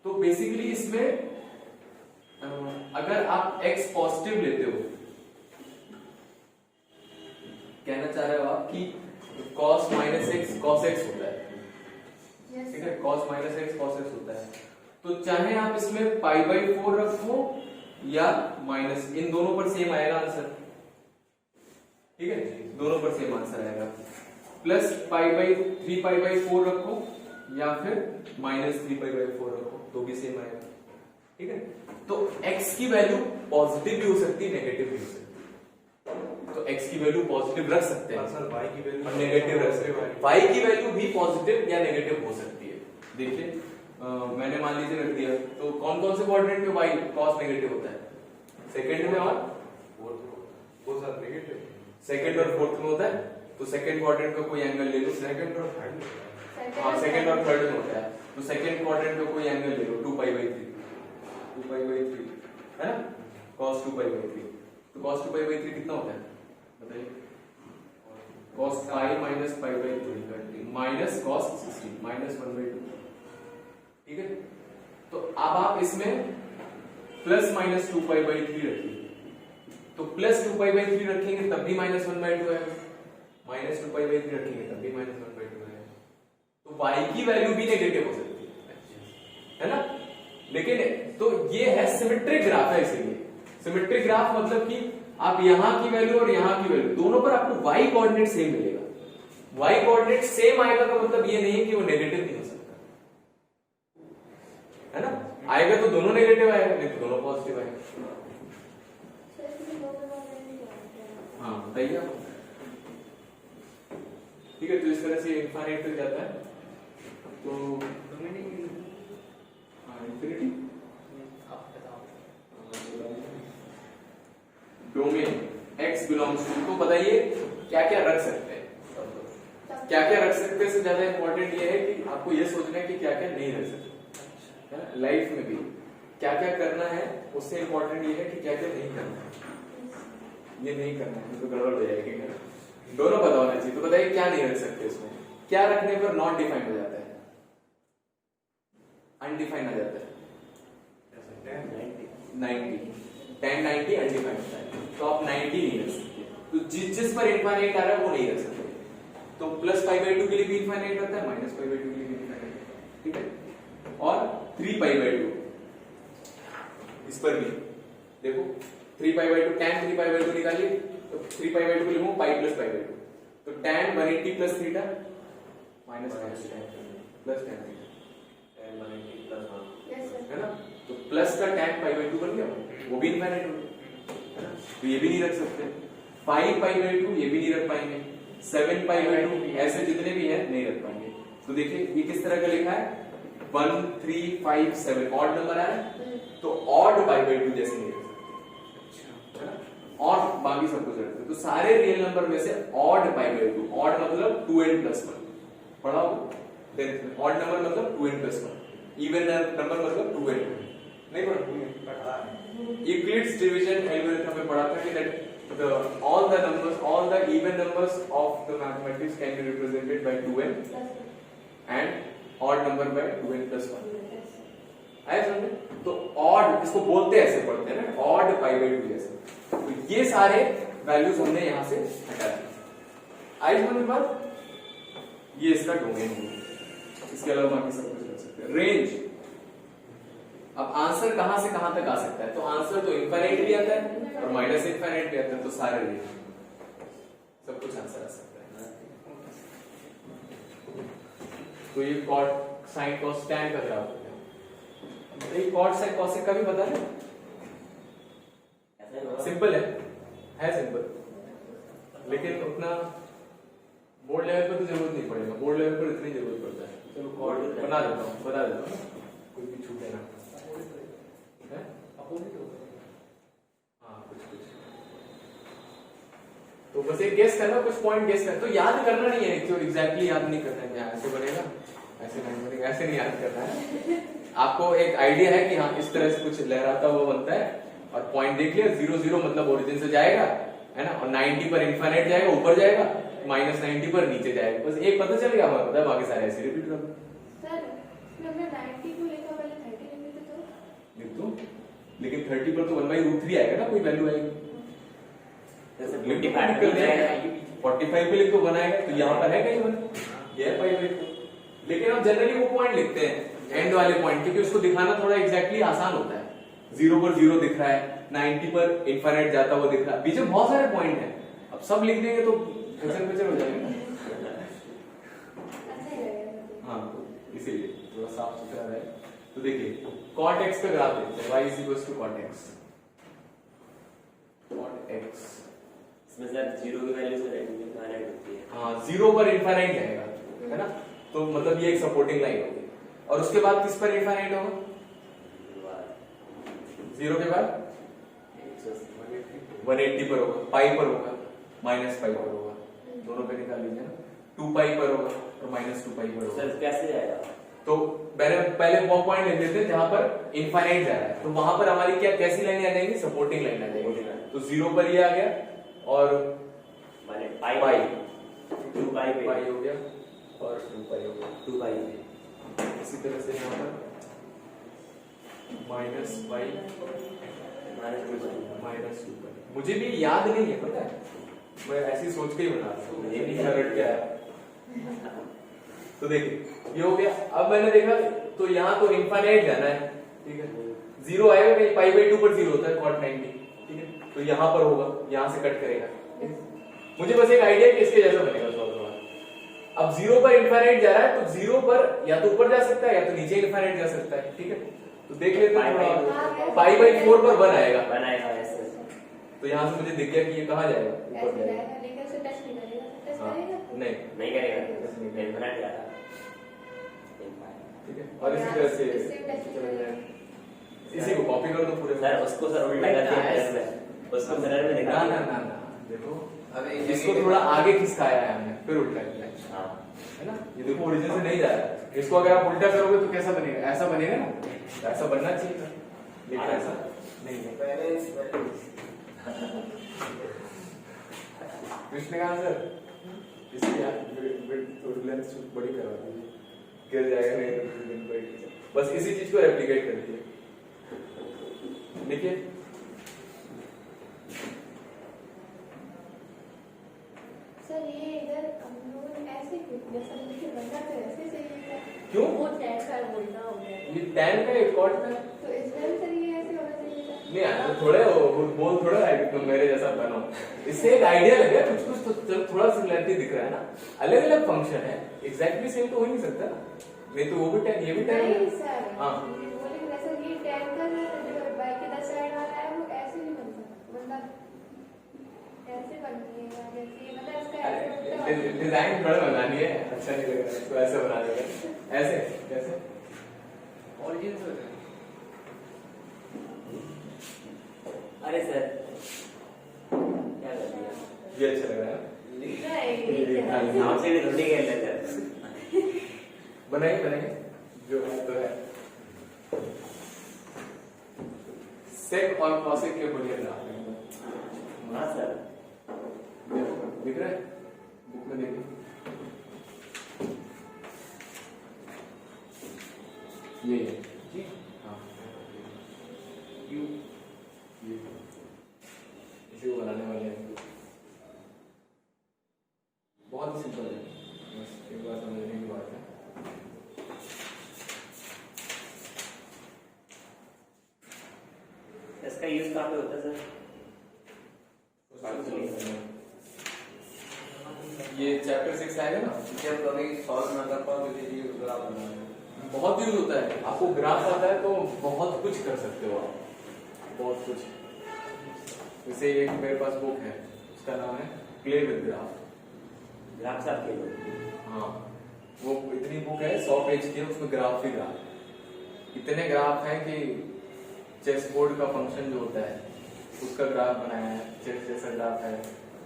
तो बेसिकली इसमें अगर आप x पॉजिटिव लेते हो, कहना चाह रहे हो आप कि cos minus x cos x होता है, Yes, ठीक sir. है, cos minus x cos x होता है। तो चाहे आप इसमें पाई बाई 4 रखो या माइनस, इन दोनों पर सेम आएगा आंसर, ठीक है, दोनों पर सेम आंसर आएगा। Plus pi by 3 pi by 4 रखो या फिर माइनस 3 पाई बाई 4 रखो तो भी सेम आएगा, ठीक है। तो x की वैल्यू पॉजिटिव भी हो सकती है, नेगेटिव भी हो सकती है। तो x की वैल्यू पॉजिटिव रख सकते हैं सर y की वैल्यू और नेगेटिव रख सकते हैं, y की वैल्यू भी पॉजिटिव या नेगेटिव हो सकती है। देखिए मैंने मान लीजिए रख दिया, तो कौन कौन से क्वाड्रेंट में y cos नेगेटिव होता है? सेकंड में और वो सर नेगेटिव, सेकंड और फोर्थ में होता है। तो सेकंड क्वाड्रेंट का कोई एंगल ले लो, सेकंड और थर्ड। हाँ सेकंड और थर्ड में होता है। तो सेकंड क्वाड्रेंट का कोई एंगल ले लो 2 पाई बाई 3, 2 पाई बाई 3 है ना, cos 2 पाई बाई 3। तो cos 2 पाई बाई 3 कितना होता है बताइए? cos pi minus pi by 3 minus cos 16 minus 1/2, ठीक है। तो अब आप इसमें प्लस माइनस 2 पाई बाई 3 रखिए, तो प्लस 2 पाई बाई 3 रखेंगे तब भी माइनस 1/2 आएगा, माइनस 2 पाई बाई 3 रखेंगे तब भी माइनस 1/2 आएगा। तो y की वैल्यू भी नेगेटिव हो सकती है ना। लेकिन तो ये है सिमेट्रिक ग्राफ है, इसीलिए सिमेट्रिक ग्राफ मतलब कि आप यहां की वैल्यू और यहां की वैल्यू दोनों पर आपको y कोऑर्डिनेट सेम मिलेगा। y कोऑर्डिनेट सेम आएगा का मतलब ये नहीं है कि वो नेगेटिव नहीं हो सकता, है ना। आएगा तो दोनों नेगेटिव आएगा, नहीं तो दोनों पॉजिटिव आएगा। Sir, इसमें दो बार नहीं होता। हाँ बताइए आप, ठीक है। तो इस तरह से इनफाइनाइट तक जाता है, तो infinity domain x belongs to, तो बताइए क्या क्या रख सकते हैं, क्या क्या रख सकते हैं। से ज्यादा इंपॉर्टेंट ये है कि आपको ये सोचना है कि क्या क्या नहीं रख सकते, है ना। लाइफ में भी क्या क्या करना है, उससे इंपॉर्टेंट ये है कि क्या क्या नहीं करना है। ये नहीं करना है तो गड़बड़ हो जाएगी, दोनों पता होना चाहिए। तो बताइए क्या नहीं रख सकते इसमें, क्या रखने पर नॉट डिफाइंड हो जाता है, अनडिफाइंड आ जाता है। 90 10 90 अनडिफाइंड होता है, तो आप 90 नहीं रख सकते। तो जिस पर इनफाइनाइट आ रहा है वो नहीं रख सकते। तो प्लस पाई बाई 2 के लिए भी इनफाइनाइट रहता है, माइनस पाई बाई 2 के लिए भी इनफाइनाइट रहता है, ठीक है। और 3 पाई बाई 2 इस पर भी देखो, 3 pi by 2 tan 3 pi by 2 निकालिए, तो 3 पाई बाई 2 को लिखूं पाई प्लस पाई बाई 2, तो tan 180 plus theta minus minus tan plus tan theta tan 180 plus 1, Yes, sir. है ना। तो प्लस का tan पाई बाई 2 बन गया, वो भी इनफाइनाइट हो गया, है ना। तो ये भी नहीं रख सकते। 5 पाई बाई 2 ये भी नहीं रख पाएंगे, 7 पाई बाई 2 ऐसे जितने भी हैं नहीं रख पाएंगे। तो देखिए ये किस तरह का लिखा है, 1 3 5 7 ऑड नंबर है, तो ऑड पाई बाई 2 जैसे नहीं रख सकते, है ना। और बाकी सब कुछ रखते, तो सारे रियल नंबर में से ऑड पाई बाई 2, ऑड मतलब 2n + 1 पढ़ा हो 10th में। ऑड नंबर मतलब 2n + 1, इवन नंबर मतलब 2n नहीं पढ़ा। यूक्लिड्स डिवीजन एल्गोरिथम में पढ़ा था कि that all the even numbers of the mathematics can be represented by 2n and odd number by 2n + 1। आया समझे? तो odd इसको बोलते हैं, ऐसे पढ़ते हैं ना, odd पाई बाई 2 जैसे। तो ये सारे वैल्यूज हमने यहां से हटा दिए। आई समझ में बात? ये इसका डोमेन है, इसके अलावा बाकी सब कुछ कर सकते हैं। रेंज, अब आंसर कहां से कहां तक आ सकता है, तो आंसर तो इनफाइनाइट भी आता है और माइनस इनफाइनाइट भी आता है, तो सारे रेंज सब कुछ आंसर आ सकता है। तो ये कॉट साइन कॉस टैन का ग्राफ हो गया। तो ये कॉट साइन कॉसेक का भी बता दें, ऐसा ही होगा। सिंपल है सिंपल, लेकिन उतना बोर्ड लेवल पर तो जरूरत नहीं पड़ेगा, बोर्ड लेवल पर इतनी जरूरत पड़ता है। चलो कॉट बना देता हूँ, बता देता हूँ, कुछ भी छूटे ना। अपोजिट होगा, हाँ कुछ कुछ। तो बस एक गेस करना, कुछ पॉइंट गेस करना, तो याद करना नहीं है, तो एग्जैक्टली याद नहीं करना है क्या ऐसे बनेगा, ऐसे नहीं बनेगा, ऐसे नहीं याद करना है। आपको एक आइडिया है कि हाँ इस तरह से कुछ लहराता हुआ बनता है, और पॉइंट देख लिया, 0 0 मतलब ओरिजिन से जाएगा, है ना, और 90 पर इनफाइनाइट जाएगा, ऊपर जाएगा, -90 पर नीचे जाएगा, बस एक पता चल गया हमारा, पता है, बाकी सारे ऐसे रिपीट कर दो। सर इसमें हमने 90 को लेकर पहले 30 लिख देते तो लिख दो, लेकिन 30 पर तो 1/√3 आएगा ना, कोई वैल्यू आएगी, जैसे लिख दो, 45 कर पे देगा, 45 पे लिख दो, बनाएगा, तो यहाँ पर है कहीं 1, ये है π/2। लेकिन हम जनरली वो पॉइंट लिखते हैं, एंड वाले पॉइंट, क्योंकि उसको दिखाना थोड़ा एग्जैक्टली आसान होता है। 0 पर 0 दिख रहा है, 90 पर इनफाइनाइट जाता हुआ दिख रहा है, बीच में बहुत सारे पॉइंट हैं, अब सब लिख देंगे तो खचर पचर हो जाएगा। अच्छा ही लगेगा। हाँ, तो इसीलिए थोड़ा साफ सुथरा रहे। तो देखिए cot x का ग्राफ देखते हैं, y = cot x। cot x, इसमें सर 0 की वैल्यू से इनफाइनाइट होती है। हाँ 0 पर इनफाइनाइट जाएगा, है ना, तो मतलब ये एक सपोर्टिंग लाइन होगी, और उसके बाद किस पर इनफाइनाइट होगा? 0 के बाद 180 पर होगा, पाई पर होगा, -π पर होगा, दोनों पे निकाल लीजिए ना, 2π पर होगा और -2π पर होगा। सर कैसे जाएगा? तो पहले वो पॉइंट ले लेते हैं जहां पर इनफाइनाइट जा रहा है, तो वहां पर हमारी क्या कैसी लाइन आ जाएगी? सपोर्टिंग लाइन आ जाएगी। तो 0 पर ये आ गया, और माने पाई पाई 2π पे पाई हो गया और 2π हो गया। 2π पे इसी तरह से यहाँ पर -π -2π। मुझे भी याद नहीं है, पता है, मैं ऐसी सोच के ही बना रहा हूँ, मुझे नहीं रट गया। तो देखिए ये हो गया। अब मैंने देखा तो यहाँ तो इनफाइनाइट जाना है, ठीक है, 0 आएगा नहीं, π/2 पर 0 होता है cot 90, ठीक है, तो यहाँ पर होगा, यहाँ से कट करेगा, ठीक है? मुझे बस एक आइडिया कि इसके जैसा बनेगा थोड़ा। अब 0 पर इनफाइनाइट जा रहा है, तो 0 पर या तो ऊपर जा सकता है या तो नीचे इनफाइनाइट जा सकता है, ठीक है, तो देख लेते हैं थोड़ा। π/4 पर 1 आएगा, बनाएगा ऐसे। तो यहाँ से मुझे दिख गया कि ये कहाँ जाएगा? ऊपर ऐसे जाएगा। जाएगा, लेकिन उसे टच नहीं करेगा, टच हाँ, करेगा नहीं, नहीं करेगा, इनफाइनाइट जा रहा है। ठीक है, और इसी तरह से इससे टच नहीं करेगा। इसी को कॉपी कर दो पूरे। सर उसको सर उल्टा करके मिरर में, उसको मिरर में दिखा। ना, देखो अबे इसको थोड़ा आगे खिसकाया है हमने, फिर उल्टा किया, हाँ है ना, ये देखो ओरिजिन से नहीं जा रहा है, इसको अगर आप उल्टा करोगे तो कैसा बनेगा? ऐसा बनेगा ना, तो ऐसा बनना चाहिए था, लेकिन ऐसा नहीं है। कृष्णकांत सर, इसकी यार थोड़ी लेंथ बड़ी करवा दीजिए, गिर जाएगा नहीं, बस इसी चीज को रेप्लिकेट कर दीजिए। देखिए सर ये इधर हम लोगों ने ऐसे क्यों किया? सर देखिए बंदा तो ऐसे सही है। क्यों? वो टैग का बोलना हो गया। ये टैन का एक कॉट का तो इसमें सर ये ऐसे होना चाहिए था। नहीं यार, थोड़े बोल थोड़ा है कि तुम मेरे जैसा बनो, इससे एक आइडिया लगे, कुछ तो थोड़ा सिमिलरिटी दिख रहा है ना, अलग अलग फंक्शन है, एग्जैक्टली सेम तो हो नहीं सकता ना, नहीं तो वो भी टैन, ये भी टैन नहीं है। सर, हाँ। बोले वैसे ये टैग का जो बाइक के 10 साइड वाला है वो ऐसे नहीं बनता, मतलब ऐसे बनिएगा जैसे, मतलब इसका ऐसे अरे डिजाइन थोड़ा बनानी है, अच्छा नहीं लगेगा, इसको ऐसे बना देगा, ऐसे कैसे ऑरिजिन से होता है। अरे सर क्या कर दिया? ये अच्छा लग रहा है, नहीं, आपसे भी रोटी खेल लेते हैं। बनाइए जो है तो है। सेक और कॉसेक के बढ़िया ग्राफ है। हाँ सर, दिख रहा है, बुक में देखिए, ये जी, हाँ, क्यों ये इसी को बनाने वाले हैं, बहुत ही सिंपल है, बस एक बार समझने की बात है। इसका यूज कहाँ पे होता है सर? ये चैप्टर 6 आएगा ना, जब कभी सॉल्व ना कर पाओ तो ये ग्राफ बनाना है। बहुत यूज होता है। आपको ग्राफ आता है तो बहुत कुछ कर सकते हो आप, बहुत कुछ। जैसे एक मेरे पास बुक है, उसका नाम है प्ले विद ग्राफ। ग्राफ साफ के लो। हाँ, वो इतनी बुक है 100 पेज की है, उसमें ग्राफ ही ग्राफ है। इतने ग्राफ हैं कि चेस बोर्ड का फंक्शन जो होता है उसका ग्राफ बनाया है, चेस जैसा ग्राफ है,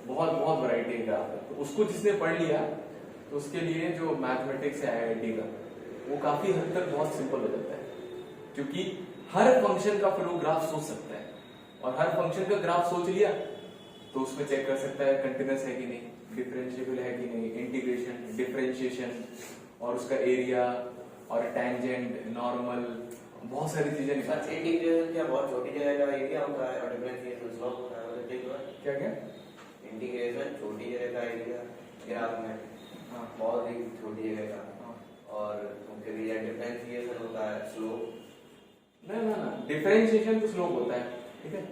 बहुत बहुत वैरायटी ग्राफ है। तो उसको जिसने पढ़ लिया तो उसके लिए जो मैथमेटिक्स है IIT का, वो काफी हद तक बहुत सिंपल हो जाता है, क्योंकि हर फंक्शन का फिर वो ग्राफ सोच सकता है, और हर फंक्शन का ग्राफ सोच लिया तो उसमें चेक कर सकता है कंटिन्यूअस है कि नहीं, डिफरेंशिएबल है कि नहीं, इंटीग्रेशन, डिफरेंशिएशन, और उसका एरिया और टैंजेंट, नॉर्मल, बहुत सारी चीजें निकाल। सर इंटीग्रेशन क्या बहुत छोटी जगह का एरिया होता है और डिफरेंशिएशन स्लोप होता है, मतलब ठीक है क्या क्या? इंटीग्रेशन छोटी जगह का एरिया ग्राफ में, हाँ, बहुत ही छोटी जगह का, हाँ। और उनके लिए डिफरेंशिएशन होता है स्लोप। ना ना ना, डिफरेंशिएशन तो स्लोप होता है, ठीक है।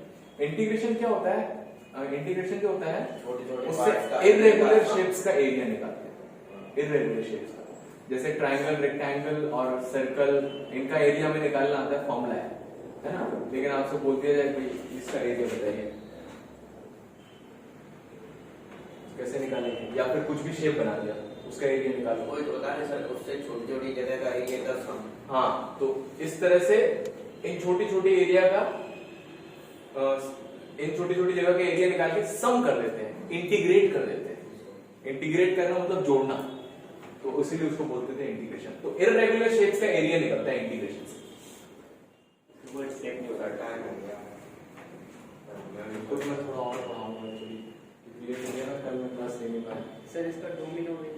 इंटीग्रेशन क्या होता है? इंटीग्रेशन क्या होता है? छोटे छोटे उससे इर्रेगुलर शेप्स का एरिया निकालते हैं, इर्रेगुलर शेप्स का। जैसे ट्रायंगल, रेक्टेंगल और सर्कल, इनका एरिया में निकालना आता है, फॉर्मूला है ना। लेकिन आपसे बोल दिया जाए कि इसका एरिया बताइए, कैसे निकालेंगे? या फिर कुछ भी शेप बना दिया, उसका एरिया निकालो। कोई तो होता है सर, उससे छोटी छोटी जगह का एरिया का सम। हाँ, तो इस तरह से इन छोटी छोटी एरिया का, इन छोटी छोटी जगह का एरिया निकाल के सम कर देते हैं, इंटीग्रेट कर देते हैं। इंटीग्रेट करना मतलब जोड़ना, तो इसीलिए उसको बोलते थे इंटीग्रेशन। तो इर्रेगुलर शेप्स का एरिया निकलता है इंटीग्रेशन से। वो स्टेप नहीं होता। टाइम हो गया, तो मैं थोड़ा और पढ़ाऊंगा एक्चुअली, क्लियर हो गया ना, कल मैं क्लास ले नहीं पाया। सर इसका डोमेन हो गया।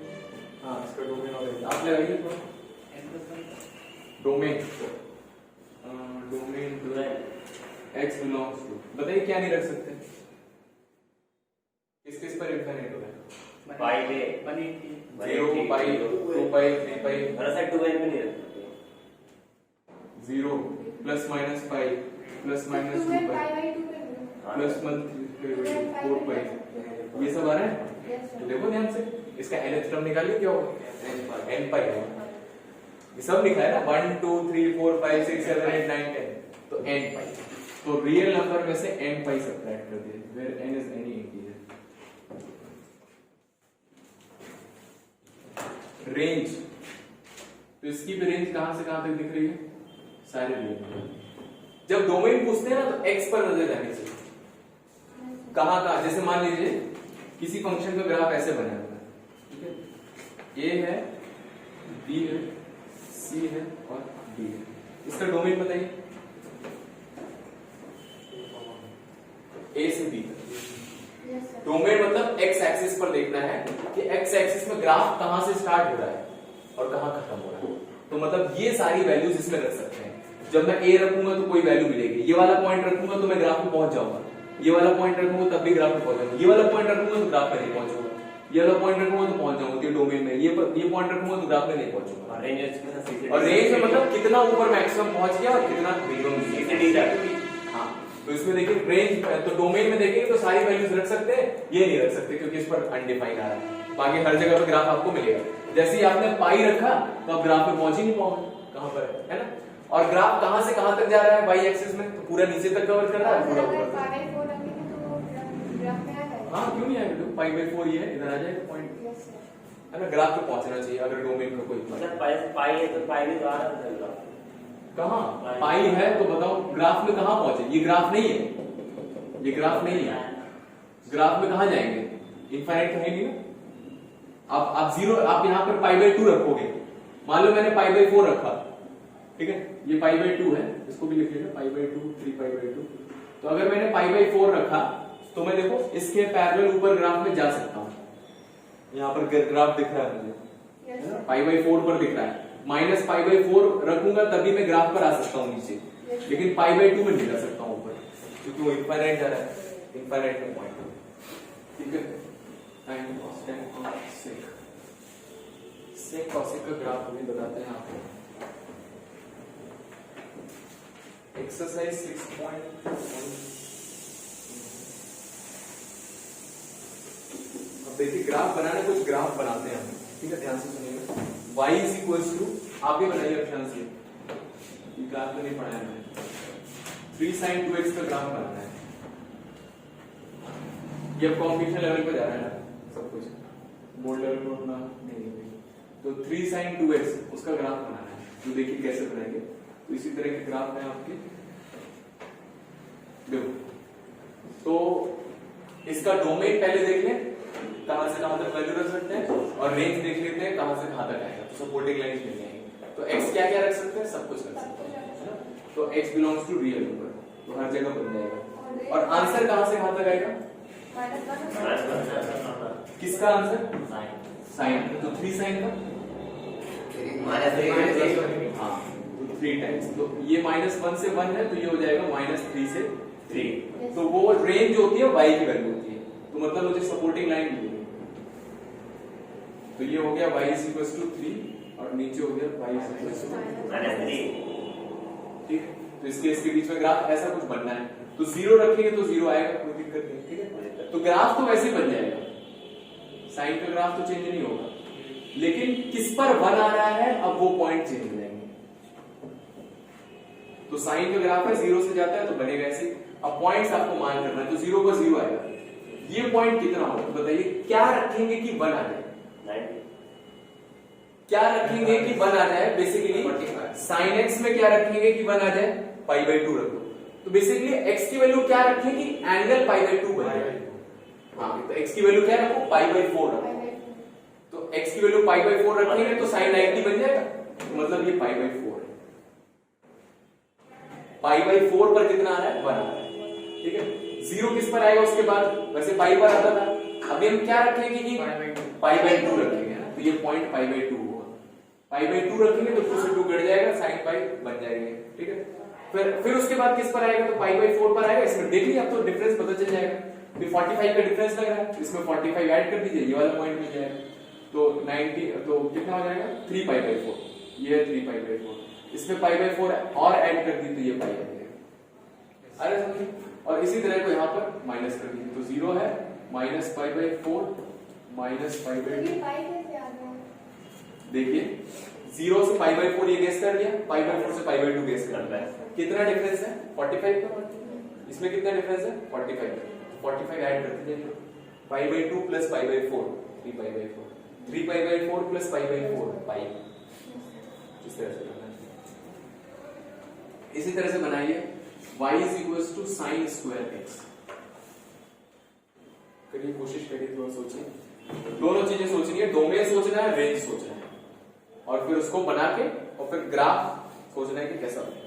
हाँ, इसका डोमेन और आप लगाइए थोड़ा domain. Domain x belongs to, बताइए क्या नहीं रख सकते? किस किस पर इनफाइनाइट हो गया? पाई पे 0 पाई 2 पाई 3 पाई, हर साइड 2 पे नहीं रखते। 0 plus minus pi plus minus 2 pi plus 4 पाई, ये सब आ रहे हैं। तो देखो ध्यान से, इसका nth टर्म निकालिए, क्या होगा? n पाई होगा। ये सब लिखा है ना, 1 2 3 4 5 6 7 8 9 10, तो n पाई। तो रियल नंबर में से n पाई सब्ट्रैक्ट कर दिए, where n is any integer. Range, तो इसकी भी रेंज कहां से कहां तक दिख रही है? सारे रेंज। जब डोमेन पूछते हैं ना, तो x पर नजर जानी चाहिए, कहां कहां। जैसे मान लीजिए किसी फंक्शन का ग्राफ ऐसे बना हुआ है, ठीक है, a है, b है, c है और d है। इसका डोमेन बताइए, a से b तक। डोमेन मतलब x एक्सिस पर देखना है कि x एक्सिस में ग्राफ कहां से स्टार्ट हो रहा है और कहां खत्म हो रहा है। तो मतलब ये सारी वैल्यूज इसमें रख सकते हैं। जब मैं a रखूंगा तो कोई वैल्यू मिलेगी, ये वाला पॉइंट रखूंगा तो मैं ग्राफ पे पहुंच जाऊंगा, ये वाला पॉइंट रखूंगा तब भी ग्राफ पे पहुंच जाऊंगा, ये वाला पॉइंट रखूंगा तो ग्राफ पे नहीं पहुंचूंगा, ये वाला पॉइंट रखूंगा तो पहुंच जाऊंगा ये डोमेन में, ये पॉइंट रखूंगा तो ग्राफ में नहीं पहुंचूंगा। और रेंज इसके साथ सीधे और रेंज में मतलब कितना ऊपर मैक्सिमम पहुंच गया और कितना मिनिमम सीधे डी जाती है। हाँ, तो इसमें देखिए रेंज, तो डोमेन में देखेंगे तो सारी वैल्यूज रख सकते हैं, ये नहीं रख सकते क्योंकि इस पर अनडिफाइंड आ रहा है। बाकी हर जगह पे ग्राफ आपको मिलेगा। जैसे ही आपने पाई रखा तो आप ग्राफ पे पहुंच ही नहीं पाओगे, कहां पर है ना। और ग्राफ कहां से कहां तक जा रहा है वाई एक्सिस में, तो पूरा नीचे तक कवर कर रहा है, पूरा ऊपर। हाँ, क्यों नहीं आएगा? पाई बाई 4 ये है, इधर आ जाएगा पॉइंट, है ना। ग्राफ पे पहुंचना चाहिए अगर डोमेन में कोई मतलब पाई है तो पाई भी तो आ रहा है ग्राफ। कहां पाई है तो बताओ ग्राफ में कहां पहुंचे? ये ग्राफ नहीं है, ये ग्राफ नहीं है। ग्राफ में कहां जाएंगे? इनफाइनाइट तो है नहीं ना। आप 0, आप यहां पर पाई बाई 2 रखोगे, मान लो मैंने पाई बाई 4 रखा, ठीक है, ये पाई बाई 2 है, इसको भी लिख लीजिए पाई बाई 2, 3 पाई बाई 2। तो अगर मैंने पाई बाई 4 रखा तो मैं देखो इसके पैरेलल ऊपर ग्राफ में जा सकता हूं। यहां पर ग्राफ दिख रहा है मुझे, पाई बाई 4 पर दिख रहा है। माइनस पाई बाई 4 रखूंगा तभी मैं ग्राफ पर आ सकता हूं नीचे, लेकिन पाई बाई 2 में नहीं जा सकता हूं ऊपर, क्योंकि वो इनफाइनाइट जा रहा है, इनफाइनाइट में पॉइंट, ठीक है। टाइम कॉस सेक कॉसेक का ग्राफ अभी बताते हैं आपको। एक्सरसाइज 6.1। अब देखिए ग्राफ बनाने, कुछ ग्राफ बनाते हैं हम, ठीक है, ध्यान से सुनिएगा। y इज इक्वल टू आप भी बनाइए अक्षांश से, ये ग्राफ तो नहीं पढ़ाया मैंने। 3 sin 2x का ग्राफ बनाना है। ये अब कॉम्पिटिशन लेवल पे जा रहा है ना सब कुछ, बोर्ड लेवल पे उतना नहीं है। तो 3 sin 2x उसका ग्राफ बनाना है, तो देखिए कैसे बनाएंगे। तो इसी तरह के ग्राफ है आपके, देखो तो इसका डोमेन पहले देख लें, कहां से कहां तक वैल्यू रख सकते हैं, और रेंज देख लेते हैं कहां से कहां तक आएगा। तो सपोर्टिंग लाइन मिल जाएंगे। तो x क्या क्या रख सकते हैं, सब कुछ रख सकते हैं, है ना। तो x belongs to real number, तो हर जगह बन जाएगा। और आंसर कहां से कहां तक आएगा, किसका आंसर, साइन। तो 3 साइन का हाँ, तो 3 टाइम्स। तो ये -1 से 1 है, तो ये हो जाएगा -3 से 3। तो वो रेंज जो होती है y की वैल्यू होती है, तो मतलब मुझे सपोर्टिंग लाइन मिलेगी। तो ये हो गया y 3 और नीचे हो गया y -3। ठीक है, तो इसके बीच में ग्राफ ऐसा कुछ बनना है। तो 0 रखेंगे तो 0 आएगा, कोई दिक्कत नहीं। ठीक है, तो ग्राफ तो वैसे बन जाएगा, साइन का ग्राफ तो चेंज नहीं होगा, लेकिन किस पर 1 आ रहा है अब वो पॉइंट चेंज हो जाएंगे। तो साइन का ग्राफ है 0 से जाता है तो बनेगा ऐसे। अब पॉइंट्स आपको मान करना है, तो 0 पर 0 आएगा। ये पॉइंट कितना होगा तो बताइए, क्या रखेंगे कि 1 आ जाए, क्या रखेंगे कि 1 आ जाए। बेसिकली साइन x में क्या रखेंगे कि 1 आ जाए, π/2 रखो। तो बेसिकली x की वैल्यू क्या रखें कि एंगल π/2 बन जाए। हाँ, तो x की वैल्यू क्या रखो, π/4 रखो। तो x की वैल्यू π/4 रखेंगे तो sin 90 बन जाएगा, तो मतलब ये π/4 है। π/4 पर कितना आ रहा है, 1 आ रहा है। ठीक है, 0 किस पर आएगा उसके बाद, वैसे पाई पर आता था, अभी हम क्या रखेंगे कि π/2 रखेंगे ना, तो ये पॉइंट π/2 होगा। π/2 रखेंगे तो 2 से 2 कट जाएगा, sin पाई बन जाएंगे। ठीक है, फिर उसके बाद किस पर आएगा, तो π/4 पर आएगा। इसमें देख लिया, अब तो डिफरेंस पता चल जाएगा। फिर 45 का डिफरेंस लग रहा है, इसमें 45 ऐड कर दीजिए, ये वाला पॉइंट मिल जाएगा। तो 90, तो कितना हो जाएगा, 3π/4, ये है 3π/4। इसमें π/4 और ऐड कर दी तो ये पाई आ जाएगा। अरे समझिए, और इसी तरह को यहाँ पर माइनस कर दीजिए, तो 0 है -π/4 -π/2। देखिए 0 से π/4 ये गेस कर लिया, π/4 से π/2 गेस कर लिया। कितना डिफरेंस है, 45 का। इसमें कितना डिफरेंस है, 45। 45 ऐड कर दीजिए, π/2 प्लस π/4 3π/4, 3π/4 प्लस π/4 पाई। इस तरह से करना है। इसी तरह से बनाइए y = sin² x। करिए, कोशिश करिए, थोड़ा सोचिए। दोनों चीजें सोचनी है, डोमेन सोचना है, रेंज सोचना है, और फिर उसको बना के और फिर ग्राफ सोचना है कि कैसा बनेगा।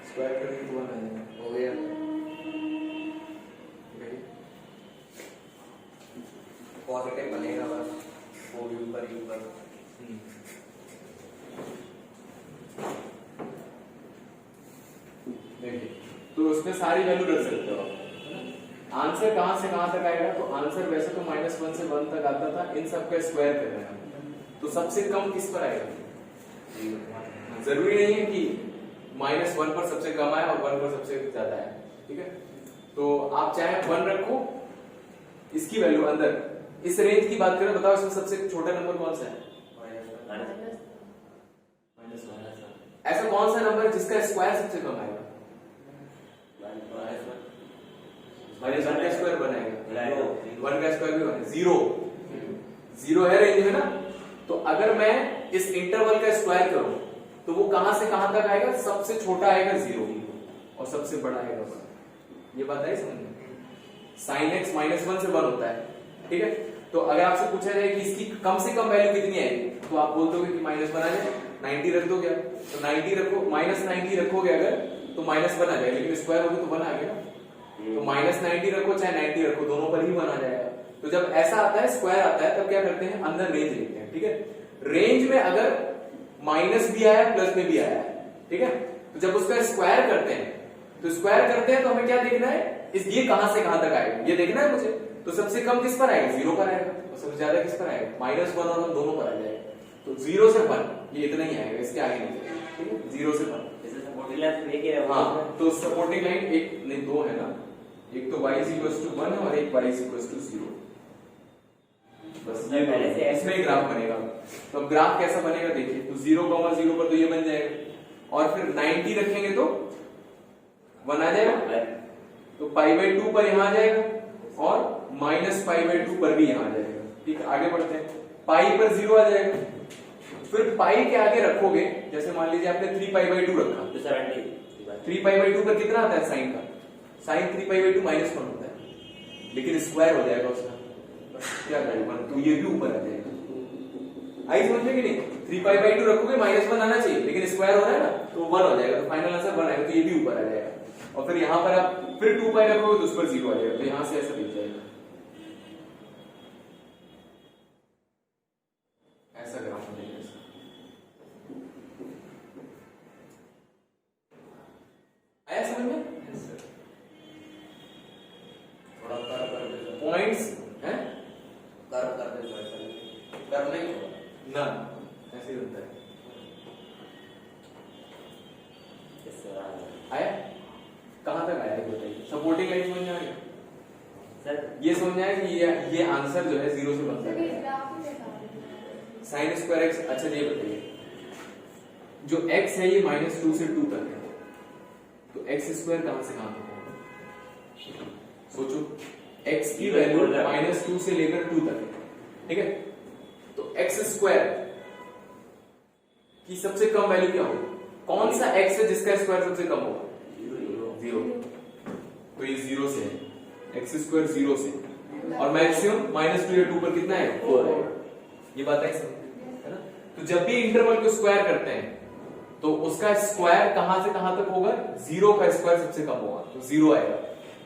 स्क्वायर करके तो 1 आ जाएगा, हो गया। पॉजिटिव बनेगा बस, वो ऊपर ही ऊपर। देखिए, तो उसमें सारी वैल्यू रख सकते हो आप। आंसर कहां से कहां तक आएगा, तो आंसर वैसे तो -1 से 1 तक आता था, इन सब का स्क्वायर कर रहे हैं, तो सबसे कम किस पर आएगा। जरूरी नहीं है कि -1 पर सबसे कम आए और 1 पर सबसे ज्यादा है। ठीक है, तो आप चाहे 1 रखो, इसकी वैल्यू अंदर इस रेंज की बात करें, बताओ इसमें सबसे छोटा नंबर कौन सा है, -1। ऐसा कौन सा नंबर जिसका स्क्वायर सबसे कम आएगा, -1 का स्क्वायर बनाएगा, 1 का स्क्वायर भी बनेगा, 0 है रेंज में ना। तो अगर मैं इस इंटरवल का स्क्वायर करूं तो वो कहां से कहां तक आएगा, सबसे छोटा आएगा 0 और सबसे बड़ा आएगा 1। ये बात है समझ में। sin x -1 से 1 होता है। ठीक है, तो अगर आपसे पूछा जाए कि इसकी कम से कम वैल्यू कितनी आएगी, तो आप बोल दोगे कि -1 आ जाए, 90 रख दोगे। तो 90 रखो, -90 रखोगे अगर तो -1 आ जाएगा, लेकिन स्क्वायर होगा तो 1 आ गया। तो -90 रखो चाहे 90 रखो, दोनों पर ही 1 आ जाएगा। तो जब ऐसा आता है, स्क्वायर आता है, तब क्या करते हैं, अंदर रेंज लिखते हैं। ठीक है, रेंज में अगर माइनस भी आया प्लस में भी आया है, ठीक है, तो जब उसका स्क्वायर करते हैं तो स्क्वायर करते हैं तो हमें क्या देखना है, इस ये कहां से कहां तक आएगा ये देखना है मुझे। तो सबसे कम किस पर आएगा, 0 पर आएगा, और सबसे ज्यादा किस पर आएगा, -1 और 1 दोनों पर आ जाएगा। तो 0 से 1 ये इतना ही आएगा, इसके आगे नहीं जाएगा, ठीक है, 0 से 1। जैसे सपोर्टिंग लाइन एक ही है। हाँ, तो सपोर्टिंग लाइन एक नहीं दो है ना, एक तो y = 1 और एक y = 0। बस ये पहले से इसमें ही ग्राफ बनेगा। तो अब ग्राफ कैसा बनेगा देखिए, तो 0,0 पर तो ये बन जाएगा, और फिर 90 रखेंगे तो 1 आ जाएगा, तो π/2 पर यहां आ जाएगा, और -π/2 पर भी यहां आ जाएगा। ठीक है, आगे बढ़ते हैं। पाई पर 0 आ जाएगा, फिर पाई के आगे रखोगे, जैसे मान लीजिए आपने 3π/2 रखा, तो 70 3π/2 पर कितना आता है साइन का, साइन 3π/2 -1 होता है, लेकिन स्क्वायर हो जाएगा उसका, क्या करेगा, तो ये भी ऊपर आ जाएगा। आई समझ में कि नहीं, 3π/2 रखोगे -1 आना चाहिए, लेकिन स्क्वायर हो रहा है ना, तो 1 हो जाएगा, तो फाइनल आंसर 1 आएगा, तो ये भी ऊपर आ जाएगा। और फिर यहां पर आप फिर 2π रखोगे तो उस पर 0 आ जाएगा, तो यहां से ऐसा दिख जाएगा, ऐसा ग्राफ बनेगा इसका। आया समझ में? थोड़ा कर दे पॉइंट्स हैं, कर दे कर नहीं होगा ना ऐसे ही होता है। आया, कहां तक आया ये बताइए, सपोर्टिंग लाइन समझ में आ गया सर? ये समझ में आया कि ये आंसर जो है 0 से बनता चलिए है, ग्राफ ही दिखा दीजिए। sin square x। अच्छा ये बताइए, जो x है ये -2 से 2 तक है, तो x² कहां से कहां तक होगा, सोचो, x की वैल्यू -2 से लेकर 2 तक है, ठीक है, तो x² की सबसे कम वैल्यू क्या होगी, कौन सा x है जिसका स्क्वायर सबसे कम होगा, 0, तो ये 0 से है, x² 0 से, और मैक्सिमम -2 या 2 पर कितना है, 4 है। ये बात है ना, तो जब भी इंटरवल को स्क्वायर करते हैं तो उसका स्क्वायर कहां से कहां तक होगा, 0 का स्क्वायर सबसे कम होगा, तो 0 आएगा।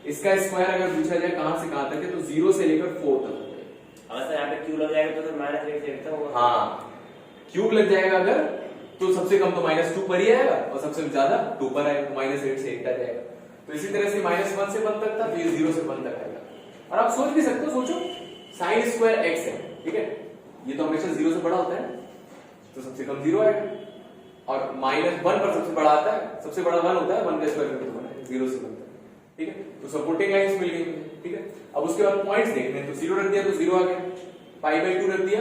इसका स्क्वायर अगर पूछा जाए कहां से कहां तक है, तो 0 से लेकर 4 तक होगा। अगर सर यहाँ पे क्यू लग जाएगा तो फिर -8 से कितना होगा? हाँ, क्यूब लग जाएगा अगर, तो सबसे कम तो -2 पर ही आएगा, और सबसे ज्यादा 2 पर आएगा, तो -8 से 1 आ जाएगा। तो इसी तरह से -1 से 1 तक था, तो ये 0 से 1 तक आएगा। और आप सोच भी सकते हो, सोचो sin स्क्वायर x है, ठीक है, ये तो हमेशा 0 से बड़ा होता है, तो सबसे कम 0 आएगा, और -1 पर सबसे बड़ा आता है, सबसे बड़ा 1 होता है, 1 का स्क्वायर करके तो बना है 0 से 1 तक, ठीक है। तो सपोर्टिंग लाइंस मिल गई, ठीक है। अब उसके बाद पॉइंट्स देखने हैं, तो 0 रख दिया तो 0 आ गया, π/2 रख दिया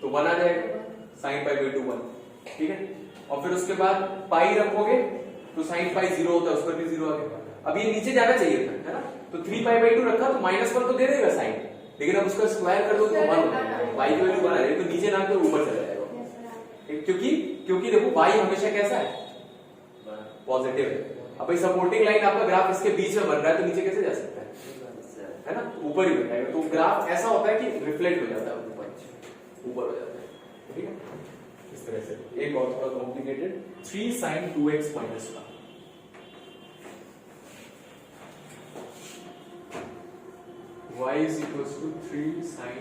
तो 1 आ जाएगा, sin π/2 1, ठीक है। और फिर उसके बाद पाई रखोगे तो sin π 0 होता है, उस पर भी 0 आ गया। अब ये नीचे जाना चाहिए था, है ना, तो 3π/2 रखा तो -1 तो दे देगा साइन, लेकिन अब उसका स्क्वायर कर दो तो 1 हो जाएगा, y की वैल्यू 1 आ जाएगी, तो नीचे ना तो ऊपर चला जाएगा, क्योंकि देखो y हमेशा कैसा है, पॉजिटिव है। अब भाई सपोर्टिंग लाइन आपका ग्राफ इसके बीच में बन रहा है, तो नीचे कैसे जा सकता है ना, ऊपर ही बैठेगा, तो ग्राफ ऐसा होता है कि रिफ्लेक्ट हो जाता है, ऊपर हो जाता है, ठीक है। इस तरह से एक और थोड़ा complicated, 3 sin 2x - 1 y = 3 sin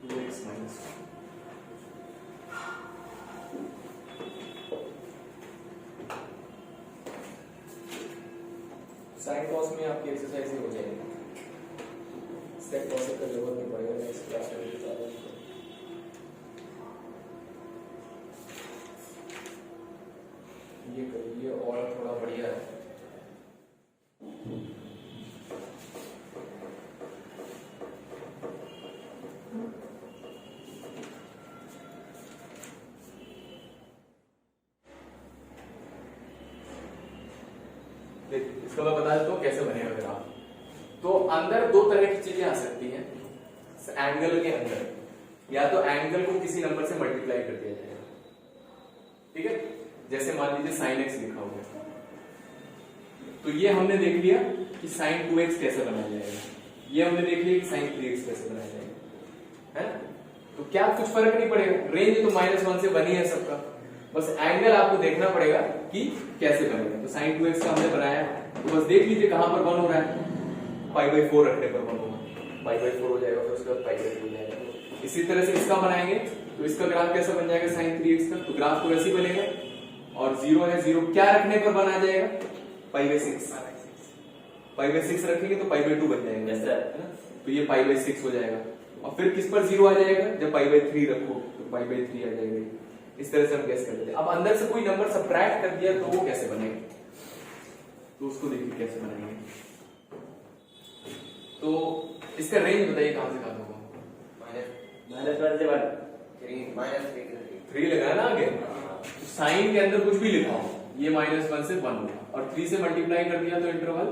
2x - 1। Sine cos में आपकी एक्सरसाइज हो जाएगी, सेक कॉस का जरूरत नहीं पड़ेगा, नेक्स्ट क्लास में भी ज्यादा। ये करिए और थोड़ा बढ़िया है, इसका मैं बता देता हूँ कैसे बनेगा ग्राफ। तो अंदर दो तरह की चीजें आ सकती हैं एंगल के अंदर, या तो एंगल को किसी नंबर से मल्टीप्लाई कर दिया जाएगा, ठीक है, जैसे मान लीजिए sin x लिखा हुआ है, तो ये हमने देख लिया कि sin 2x कैसे बनाया जाएगा, ये हमने देख लिया कि sin 3x कैसे बनाया जाएगा, है ना। तो क्या कुछ फर्क नहीं पड़ेगा, रेंज तो -1 से बनी है सबका, बस एंगल आपको देखना पड़ेगा कि कैसे बनेगा। तो sin 2x का हमने बनाया, तो बस देख लीजिए कहां पर 1 हो रहा है, π/4 रखने पर 1 होगा, π/4 हो जाएगा, फिर उसके बाद π/2 हो जाएगा। इसी तरह से इसका बनाएंगे तो इसका ग्राफ कैसा बन जाएगा sin 3x का, तो ग्राफ तो वैसे ही बनेगा, और 0 है, 0 क्या रखने पर बना जाएगा? पाई बाई 6। पाई बाई 6 रखेंगे तो पाई बाई 2 बन जाएगा। Yes, sir. है ना? तो ये पाई बाई 6 हो जाएगा। और फिर किस पर 0 आ जाएगा? जब पाई बाई 3 रखो तो पाई बाई 3 आ जाएगा। इस तरह से हम गैस कर लेते हैं। अब अंदर से कोई नंबर सबट्रैक्ट कर दिया तो वो कैसे बनेगा, तो उसको देखिए कैसे बनाएंगे। तो इसका रेंज बताइए कहां से कहां होगा? -1 से 1। 3 लगाना आगे, तो साइन के अंदर कुछ भी लिखा हो, ये -1 से 1 होगा, और 3 से मल्टीप्लाई कर दिया तो इंटरवल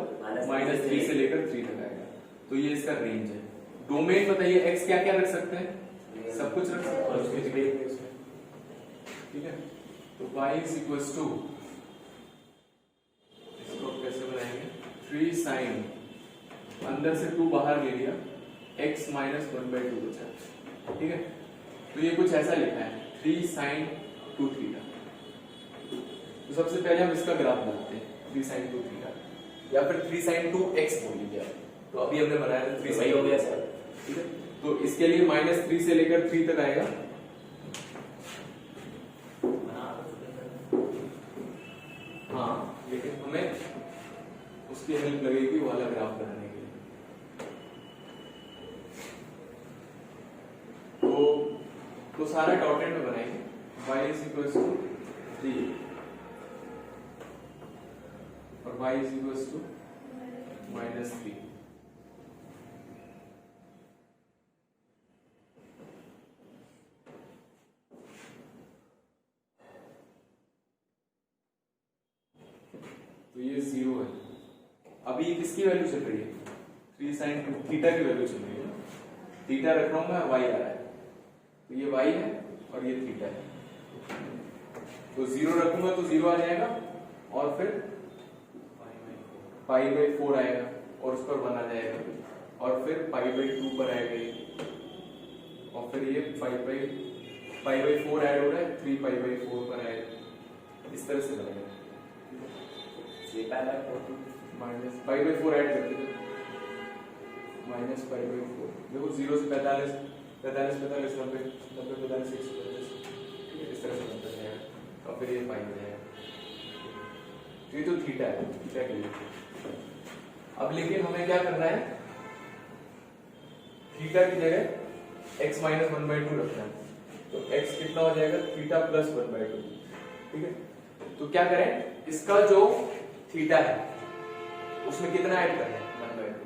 -3 से लेकर 3 तक आएगा। तो ये इसका रेंज है। डोमेन बताइए, एक्स क्या क्या रख सकते हैं? सब कुछ रख सकते हैं, और उसमें ठीक है। तो y इज इक्वल टू, इसको कैसे बनाएंगे? 3 sin, अंदर से 2 बाहर ले लिया, x - 1/2 बचा। ठीक है, तो ये कुछ ऐसा लिखा है 3 sin 2 थीटा। तो सबसे पहले हम इसका ग्राफ बनाते हैं, 3 sin 2 थीटा, या फिर 3 sin 2x बोल लीजिए आप। तो अभी हमने बनाया था 3 sin हो गया सर। ठीक है, तो इसके लिए -3 से लेकर 3 तक आएगा। हाँ, लेकिन हमें उसकी हेल्प लगेगी वो वाला ग्राफ बनाने के लिए। तो सारा डॉटेड में बनाएंगे। y इज इक्वल टू 3 और y इज इक्वल टू -3। तो ये 0 है। अभी ये किसकी वैल्यू चल रही है? 3 sin 2 थीटा की वैल्यू चल रही है। थीटा रख रहा हूं मैं, y आ रहा है, तो ये y है और ये थीटा है। तो 0 रखूंगा तो 0 आ जाएगा, और फिर पाई बाई 4 आएगा, और उस पर 1 आ जाएगा, और फिर पाई बाई 2 पर आएगा ये, और फिर ये पाई बाई 4 ऐड हो रहा है, 3 पाई बाई 4 पर आएगा। इस तरह से बनेगा। माइनस पाई बाई 4 ऐड कर देते, -पाई बाई 4। देखो 0 से 45, 45, 45, 90, 90, 45, 145, ठीक है, इस तरह से बनता जाएगा, और फिर ये पाई हो जाएगा। तो ये तो थीटा है, थीटा के लिए। अब लेकिन हमें क्या करना है? थीटा की जगह x - 1/2 रखना है। तो x कितना हो जाएगा? Theta plus 1/2। ठीक है, तो क्या करें? इसका जो थीटा है उसमें कितना ऐड करना है?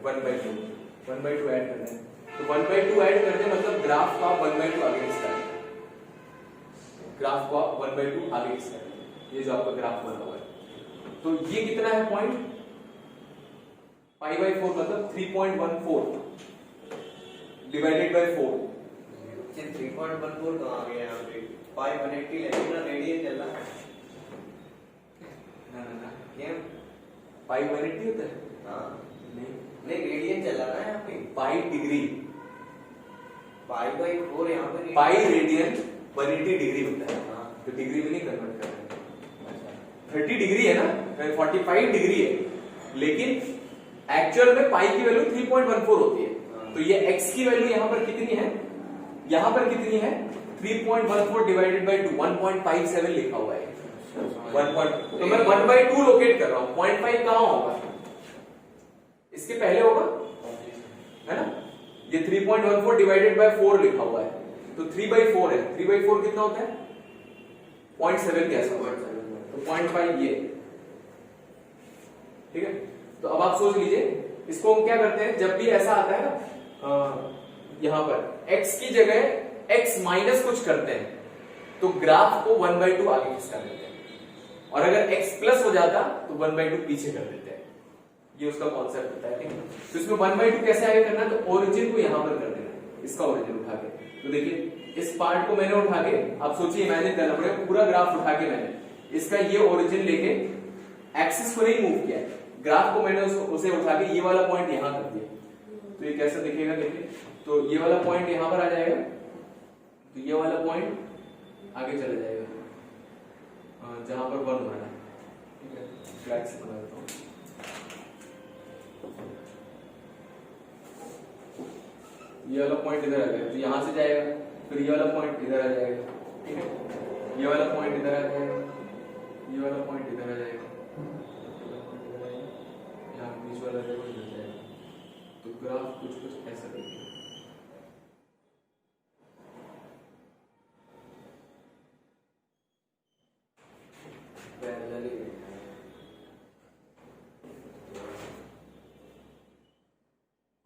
1/2 ऐड करना है। तो 1/2 ऐड करने मतलब ग्राफ का 1/2 आगे खींचना है। ग्राफ को 1/2 आगे खींचना है। ये जो आपका ग्राफ बना हुआ है, तो ये कितना है पॉइंट? पाई बाई 4 मतलब 3.14 डिवाइडेड बाय 4। 3.14 कहाँ आ गया यहाँ पे? पाई 180 लेकिन ना रेडियन चल रहा है। ना क्या? पाई 180 होता है? हाँ, नहीं, रेडियन चल रहा है यहाँ पे। पाई डिग्री, पाई बाई 4 यहाँ पे। पाई रेडियन 180 डिग्री होता है। हाँ, तो डिग्री में नहीं कन्वर्ट कर रहे। 30 डिग्री है ना, 45 डिग्री है, लेकिन एक्चुअल में पाई की वैल्यू 3.14 होती है। तो ये x की वैल्यू यहाँ पर कितनी है? यहाँ पर कितनी है? 3.14 डिवाइडेड बाय 2, 1.57 लिखा हुआ है। 1. तो मैं 1/2 लोकेट कर रहा हूँ। 0.5 कहाँ होगा? इसके पहले होगा, है ना? ये 3.14 डिवाइडेड बाय 4 लिखा हुआ है, तो 3/4 है। 3/4 कितना होता है? 0.7 के आसपास। तो 0.5 ये, ठीक है। तो अब आप सोच लीजिए, इसको हम क्या करते हैं? जब भी ऐसा आता है ना, यहां पर x की जगह x माइनस कुछ करते हैं, तो ग्राफ को 1/2 आगे खिसका देते हैं, और अगर x प्लस हो जाता तो 1/2 पीछे कर देते हैं। ये उसका कॉन्सेप्ट होता है, ठीक है। तो इसमें 1/2 कैसे आगे करना है? तो ओरिजिन को यहां पर कर देना, इसका ओरिजिन उठा के। तो देखिए, इस पार्ट को मैंने उठा के, आप सोचिए, इमेजिन करना पड़ेगा, पूरा ग्राफ उठा के मैंने इसका ये ओरिजिन लेके एक्सिस को नहीं मूव किया, ग्राफ को मैंने उसे उठा के ये वाला पॉइंट यहां कर दिया। तो ये कैसे दिखेगा? देखिए, तो ये वाला पॉइंट यहां पर आ जाएगा, तो ये वाला पॉइंट आगे चला जाएगा जहां पर 1 हो रहा है, ठीक है। फ्लैग से बना देता हूं। ये वाला पॉइंट इधर आ जाएगा, तो यहां से जाएगा, फिर ये वाला पॉइंट इधर आ जाएगा, ठीक है। ये वाला पॉइंट इधर आ जाएगा, ये वाला पॉइंट इधर आ जाएगा, यहाँ बीच वाला लेवल मिल जाएगा। तो ग्राफ कुछ कुछ ऐसा दिखेगा। पैरेलली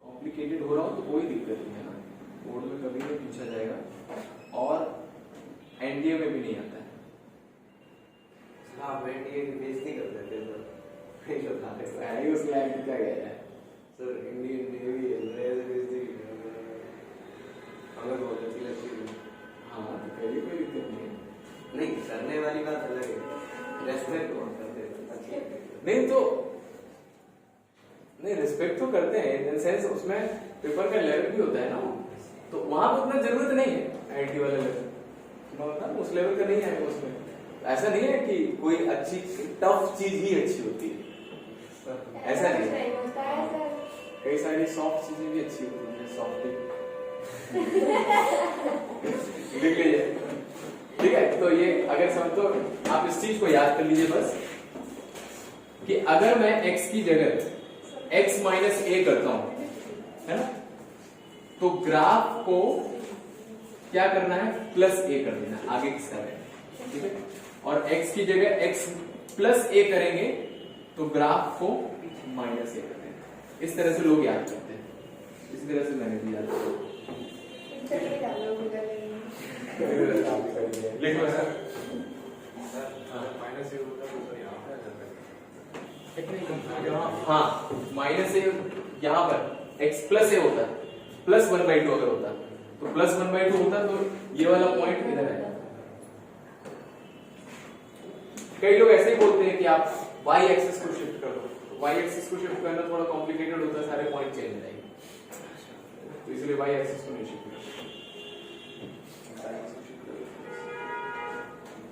कॉम्प्लिकेटेड हो रहा हो तो कोई दिक्कत नहीं है ना, बोर्ड में कभी भी पूछा जाएगा और एनडीए में भी नहीं आता है। हाँ एनडीए की बेइज्जती कर देते हैं सर, नहीं बता रहे सर। है ही उस लाइन क्या गया है सर इंडियन नेवी है बेइज्जती हमें बहुत अच्छी लगती है। हाँ तो कहीं कोई दिक्कत नहीं है। नहीं करने वाली बात अलग है, रेस्पेक्ट बहुत करते हैं, अच्छी लगती है। नहीं तो नहीं रिस्पेक्ट तो करते हैं इन सेंस उसमें पेपर का लेवल भी होता है ना, तो वहां पर उतना जरूरत नहीं है आईटी वाले लेवल, उस लेवल का नहीं है उसमें। ऐसा नहीं है कि कोई अच्छी टफ चीज ही अच्छी होती है, ऐसा नहीं है। होता है सर। कई सारी सॉफ्ट चीजें भी अच्छी होती हैं, सॉफ्ट लिख लीजिए, ठीक है। तो ये अगर समझ तो आप इस चीज को याद कर लीजिए बस कि अगर मैं x की जगह x माइनस a करता हूं, है ना, तो ग्राफ को क्या करना है, प्लस a कर देना, आगे की साइड, ठीक है। और x की जगह x प्लस a करेंगे तो ग्राफ को माइनस a कर देना। इस तरह से लोग याद करते हैं, इसी तरह से मैंने भी याद किया। लिखो सर, माइनस ए होता है तो यहाँ पे आ जाता है। हाँ माइनस ए यहाँ पर x प्लस ए होता है, प्लस 1/2 अगर होता तो प्लस 1/2 होता तो ये वाला पॉइंट इधर है। कई लोग ऐसे ही बोलते हैं कि आप y एक्सिस को शिफ्ट कर दो, y एक्सिस को शिफ्ट करना थोड़ा कॉम्प्लिकेटेड होता है, सारे पॉइंट चेंज हो जाएंगे, तो इसलिए y एक्सिस को नहीं शिफ्ट करते।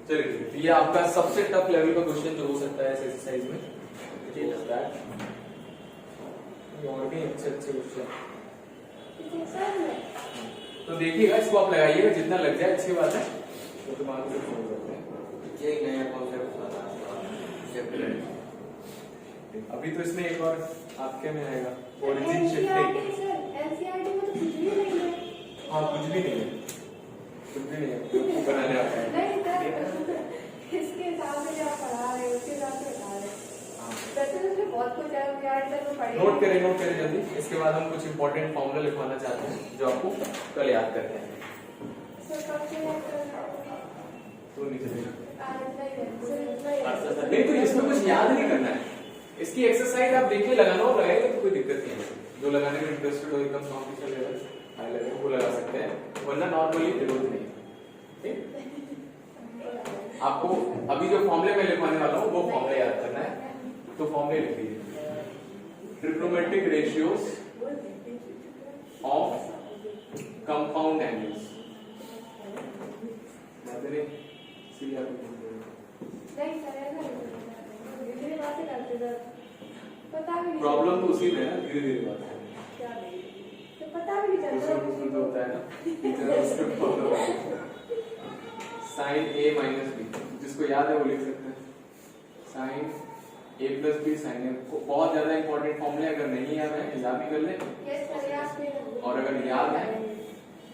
चलिए तो ये आपका सबसे टफ लेवल का क्वेश्चन जो हो सकता है इस एक्सरसाइज में, और भी अच्छे अच्छे क्वेश्चन। तो देखिएगा, इसको आप लगाइएगा, जितना लग जाए अच्छी बात है, तो दिमाग से छोड़ सकते हैं। ये नया कॉन्सेप्ट था। अभी तो इसमें एक और आपके में आएगा ओरिजिन शिफ्टिंग। एनसीईआरटी में तो कुछ भी नहीं है। हाँ कुछ भी नहीं है, कुछ भी नहीं है, कुछ बनाने आता है। नहीं सर, इसके हिसाब से जो आप पढ़ा रहे हो उसके हिसाब से बता रहे हैं। वैसे तो उसमें बहुत कुछ है, एनसीईआरटी में पढ़ेंगे। नोट करें जल्दी, इसके बाद हम कुछ इंपॉर्टेंट फॉर्मूला लिखवाना चाहते हैं जो आपको कल याद करते हैं। सर कब से याद कर रहे हो? तो नीचे देखो। नहीं नहीं तो इसमें कुछ याद नहीं करना है, इसकी एक्सरसाइज आप देखिए, लगाना हो लगाएंगे तो कोई दिक्कत नहीं है। जो लगाने में इंटरेस्टेड हो, एकदम कॉम्पिटिशन लेवल हाई लेवल, वो लगा सकते हैं, वरना नॉर्मली जरूरत नहीं है। ठीक, आपको अभी जो फॉर्मूले में लिखवाने वाला हूँ वो फॉर्मूले याद करना है, तो फॉर्मूले लिख लीजिए। Trigonometric ratios of compound angles, नहीं सर, ऐसा नहीं धीरे बातें करते सर, पता भी नहीं। प्रॉब्लम तो उसी में है, धीरे धीरे बात है, क्या नहीं, तो पता भी नहीं चलता। उसमें तो होता है ना साइन ए माइनस बी, जिसको याद है वो लिख सकते हैं, साइन ए प्लस बी साइन ए। बहुत ज्यादा इंपॉर्टेंट फॉर्मूले, अगर नहीं याद है याद भी कर ले, यस सर, याद नहीं। और अगर याद है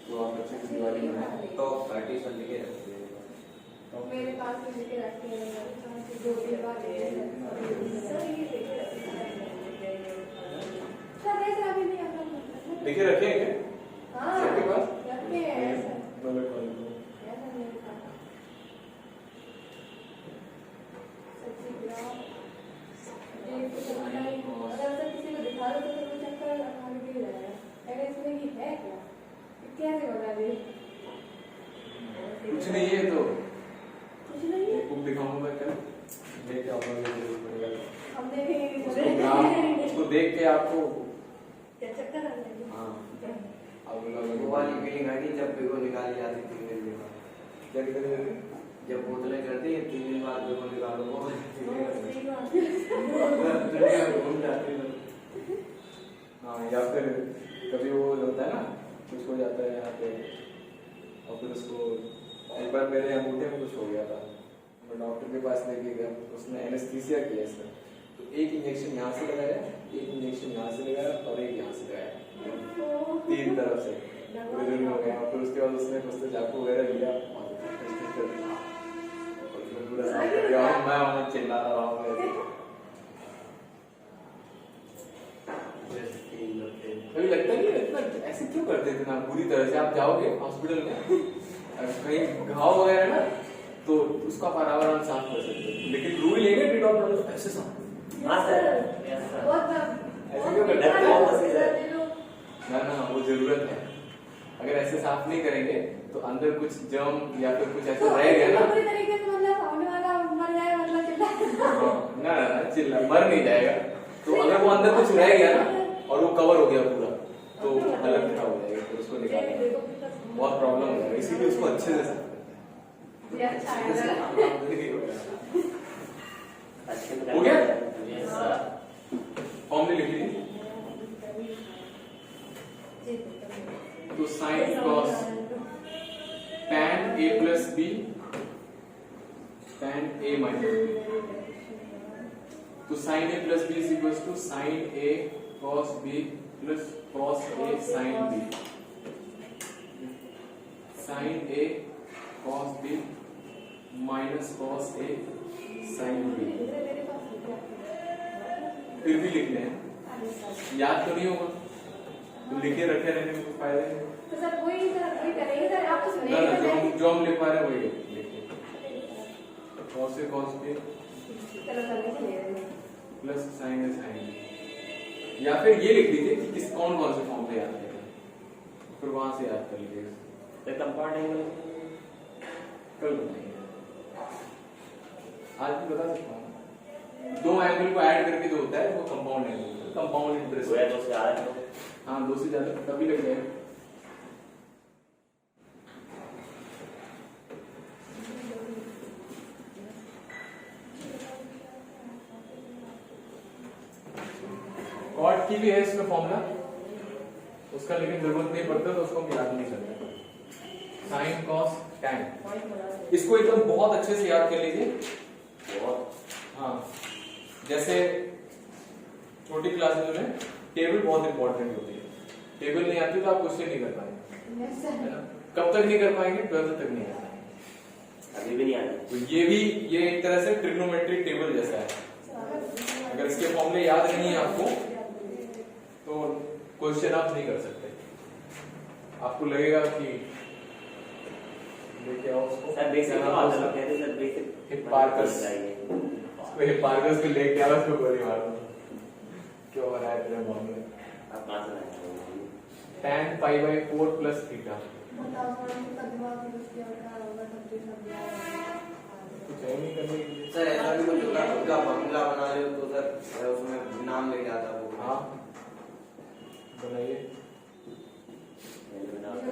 तो आप अच्छे से दिवाली बनाए। तो 30 साल लिखे रखते हैं। मेरे पास भी लिखे रखे हैं, 2-3 बार सर, ये लिखे रखे हैं सर, ऐसा अभी नहीं आता। लिखे रखे हैं क्या हाँ सबके पास? रखे हैं सर, नोट कर लो। ऐसा नहीं था। सच्ची ग्राफ ये तो समझ आई, अगर सर किसी को दिखा दो तो वो चक्कर आगे गिर जाएगा। अगर इसमें ये है क्या, कैसे बता दे? कुछ नहीं है तो कुछ नहीं है, बुक दिखाऊंगा कल, देख के आपको जरूर पड़ेगा। हमने भी नहीं उसको ग्राफ, उसको देख के आपको क्या चक्कर आ जाएगी। हाँ वो वाली फीलिंग आई थी जब बेगो निकाली जाती 3 दिन के बाद। क्या करेंगे, जब बोतलें करती है 3 दिन बाद बेगो निकालो, वो सही बात है। दुनिया में घूम जाती है। हाँ या फिर कभी वो होता है ना, कुछ हो जाता है यहाँ पे, और फिर उसको एक बार मेरे अंगूठे में कुछ हो गया था, मैं डॉक्टर के पास लेके गया, उसने एनेस्थीसिया किया सर। तो एक इंजेक्शन यहाँ से लगाया, एक इंजेक्शन यहाँ से लगाया और एक यहाँ से लगाया, 3 तरफ से विजन हो गया। फिर उसके बाद उसने कुछ तो चाकू वगैरह लिया और पूरा साफ कर दिया और मैं वहाँ चिल्ला रहा हूँ। कभी लगता नहीं है इतना ऐसे क्यों करते थे ना बुरी तरह से? आप जाओगे हॉस्पिटल में कहीं घाव वगैरह ना तो उसका आप आराम साफ कर सकते हो, लेकिन रूल लेंगे डिटॉल वाले ऐसे साफ। हाँ सर, यस सर। ऐसे क्यों करते हैं? ना वो जरूरत है। अगर ऐसे साफ नहीं करेंगे तो अंदर कुछ जर्म या फिर कुछ ऐसा रह गया ना, पूरी तरीके से मतलब सामने वाला मर जाए मतलब चिल्ला ना चिल्ला मर नहीं जाएगा। तो अगर वो अंदर कुछ रह गया ना और वो कवर हो गया पूरा तो हालत खराब हो जाएगी, फिर उसको निकालना बहुत प्रॉब्लम हो जाएगा। इसीलिए उसको अच्छे से साफ हो गया। Yes sir. फॉर्मूले लिख लीजिए। तो sine cos tan a plus b tan a minus b, तो sine a plus b is equal to sine a cos b plus cos a sin b, sine a cos b minus cos a sin b। फिर भी लिखने हैं, याद तो नहीं होगा तो लिखे रखे रहने में कुछ फायदा नहीं। तो सर वही करेंगे सर, आप तो ना ना सुनेंगे जो हम लिख पा रहे हैं वही लिखिए। cos a cos b चलो सर ले रहे हैं। Plus sin a sin b, या फिर ये लिख दीजिए कि किस कौन कौन से फॉर्म पे याद करें, फिर वहां से याद कर लीजिए। तो कंपाउंड एंगल कल बताएंगे, आज भी बता सकता हूँ। 2 एंगल को ऐड करके जो होता है वो कंपाउंड एंगल, कंपाउंड इंटरेस्ट। वो है तो से आ रहा है। हाँ 2 से ज्यादा तभी लग जाएगा। कॉट की भी है इसमें फॉर्मूला, उसका लेकिन जरूरत नहीं पड़ता तो उसको हम याद नहीं करते। साइन कॉस टैन, इसको एकदम बहुत अच्छे से याद कर लीजिए। हाँ जैसे छोटी क्लासेस में टेबल बहुत इंपॉर्टेंट होती है, टेबल नहीं आती तो आप क्वेश्चन नहीं कर पाएंगे, यस सर। है ना? कब तक नहीं कर पाएंगे? 12th तक नहीं आ पाएंगे। अभी भी नहीं आना। तो ये एक तरह से ट्रिग्नोमेट्री टेबल जैसा है। अगर इसके फॉर्मूले याद नहीं है आपको तो क्वेश्चन आप नहीं कर सकते। आपको लगेगा कि लेके आओ उसको, सर बेसिक तो आता है, कहते सर बेसिक हिप्पार्कस, हिप्पार्कस को लेके आओ उसको गोली मारो। क्यों हो रहा है तेरे फॉर्मूले? आप कहां से लाए? tan pi by 4 plus theta, बताओ सर उसका दिमाग यूज किया होगा सब्जेक्ट सब दिया है। कुछ है नहीं करने के लिए। सर ऐसा भी कुछ होता है, खुद का फॉर्मूला बना ले तो सर उसमें नाम लेके आता है वो। हाँ बनाइए।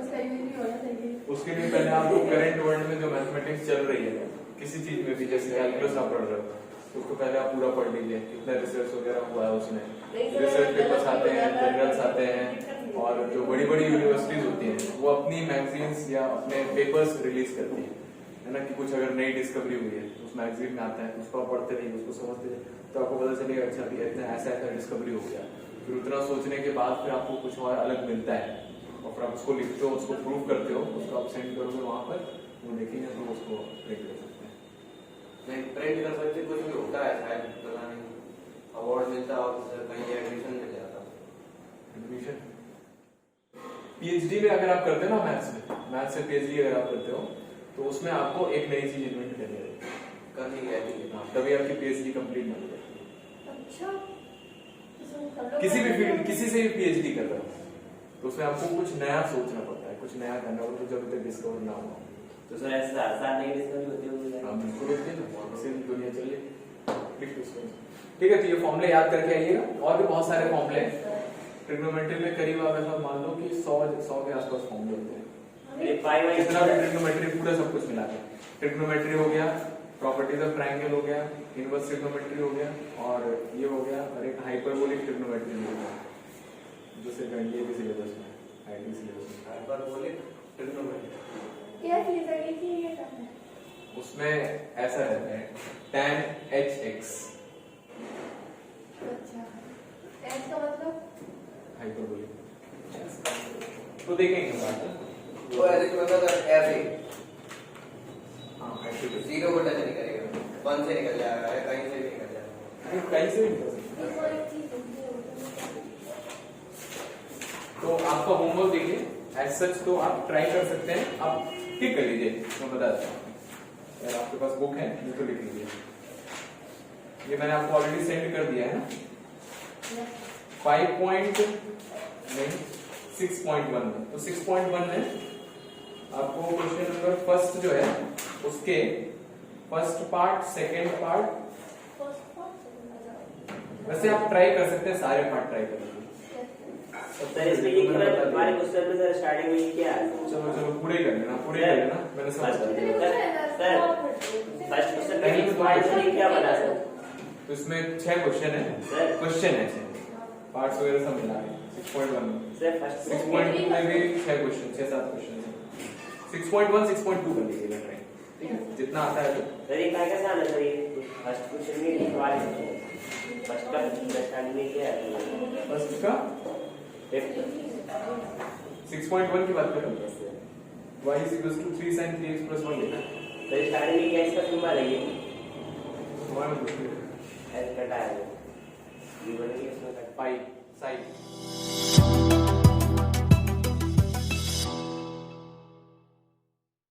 उसका यूज नहीं होना चाहिए। उसके लिए पहले आपको करंट वर्ल्ड में जो मैथमेटिक्स चल रही है किसी चीज में भी, जैसे कैलकुलस आप पढ़ रहे हो तो उसको पहले आप पूरा पढ़ लीजिए, कितना रिसर्च वगैरह हुआ है उसमें, रिसर्च पेपर्स आते हैं, जर्नल्स आते हैं, और जो बड़ी बड़ी यूनिवर्सिटीज होती हैं वो अपनी मैगजीन्स या अपने पेपर्स रिलीज करती है ना, कि कुछ अगर नई डिस्कवरी हुई है तो उस मैगजीन में आता है, उसको आप पढ़ते रहिए, उसको समझते रहिए तो आपको पता चलेगा अच्छा भी ऐसा ऐसा डिस्कवरी हो गया। फिर उतना सोचने के बाद फिर आपको कुछ और अलग मिलता है और फिर आप उसको लिखते हो, उसको प्रूव करते हो, उसको आप सेंड करोगे वहां पर, वो देखेंगे तो उसको प्रिंट कर सकते हैं। नहीं प्रिंट कर सकते, कुछ भी होता है शायद, पता नहीं अवार्ड मिलता है और सर कहीं एडमिशन मिल जाता। एडमिशन पीएचडी में अगर आप करते हो ना, मैथ्स से पीएचडी अगर आप करते हो तो उसमें आपको एक नई चीज इन्वेंट करनी है, तभी आपकी पीएचडी कंप्लीट नहीं हो जाती। अच्छा किसी भी फील्ड, किसी से भी पीएचडी कर रहे हो तो उसमें आपको कुछ नया सोचना पड़ता है, कुछ नया करना पड़ता है जो अभी तक डिस्कवर ना हुआ। तो सर ऐसा आसान नहीं डिस्कवरी होती होगी। हाँ बिल्कुल होती है ना, वैसे भी दुनिया चल रही है। ठीक है, तो ये फॉर्मूले याद करके आइएगा, और भी बहुत सारे फॉर्मूले हैं ट्रिग्नोमेट्री में। करीब आप ऐसा मान लो कि 100 के आसपास फॉर्मूले होते हैं। ये पाई वाई कितना भी ट्रिग्नोमेट्री पूरा सब कुछ मिला के, ट्रिग्नोमेट्री हो गया, प्रॉपर्टीज ऑफ ट्रायंगल हो गया, इनवर्स ट्रिग्नोमेट्री हो गया, और ये हो गया, और एक हाइपरबोलिक ट्रिग्नोमेट्री हो गया, जो सेकंड ईयर के सिलेबस में, आईटी सिलेबस में। हाइपरबोलिक ट्रिग्नोमेट्री क्या चीज है कि ये करना है? उसमें ऐसा रहता है tan hx अच्छा एस का मतलब हाइपरबोलिक। तो देखेंगे बात। वो ऐसे मतलब ऐसे हाँ हाइपरबोलिक जीरो को टच नहीं करेगा, 1 से निकल जाएगा, कहीं से भी निकल जाएगा। कहीं से भी कर सकते ये कोई चीज है तो आपका होमवर्क देखिए एज सच तो आप ट्राई कर सकते हैं, आप टिक कर लीजिए, मैं बता देता हूँ। अगर आपके पास बुक है तो लिख लीजिए, ये मैंने आपको ऑलरेडी सेंड कर दिया है ना 6.1 में। तो 6.1 में आपको क्वेश्चन नंबर फर्स्ट जो है उसके फर्स्ट पार्ट सेकेंड पार्ट, वैसे आप ट्राई कर सकते हैं, सारे पार्ट ट्राई कर लीजिए। सर इसमें ये क्या है, हमारे क्वेश्चन में सर स्टार्टिंग में ये क्या है? चलो चलो पूरे कर लेना, पूरे कर लेना, मैंने सब बता दिया। फर्स्ट क्वेश्चन में पॉइंट से क्या बता सर? तो इसमें 6 क्वेश्चन है, सर क्वेश्चन है 6 पार्ट्स वगैरह सब मिला के 6.1 में। सर फर्स्ट 6.2 में भी 6 क्वेश्चन, 6-7 क्वेश्चन है। 6.1 6.2 कर लीजिएगा ट्राई, ठीक है, जितना आता है तो। सर ये क्या कैसा आना सर? ये फर्स्ट क्वेश्चन में सवाल है, फर्स्ट का स्टार्टिंग में क्या है? फर्स्ट का 6.1 की बात करो, y is equals to 3 sin 3x plus 1 लेना है। सर स्टार्टिंग में क्या इसका सिंबल है? ये हमारा कुछ ऐसे कटा है, ये बनेगी इसमें कट पाई साइन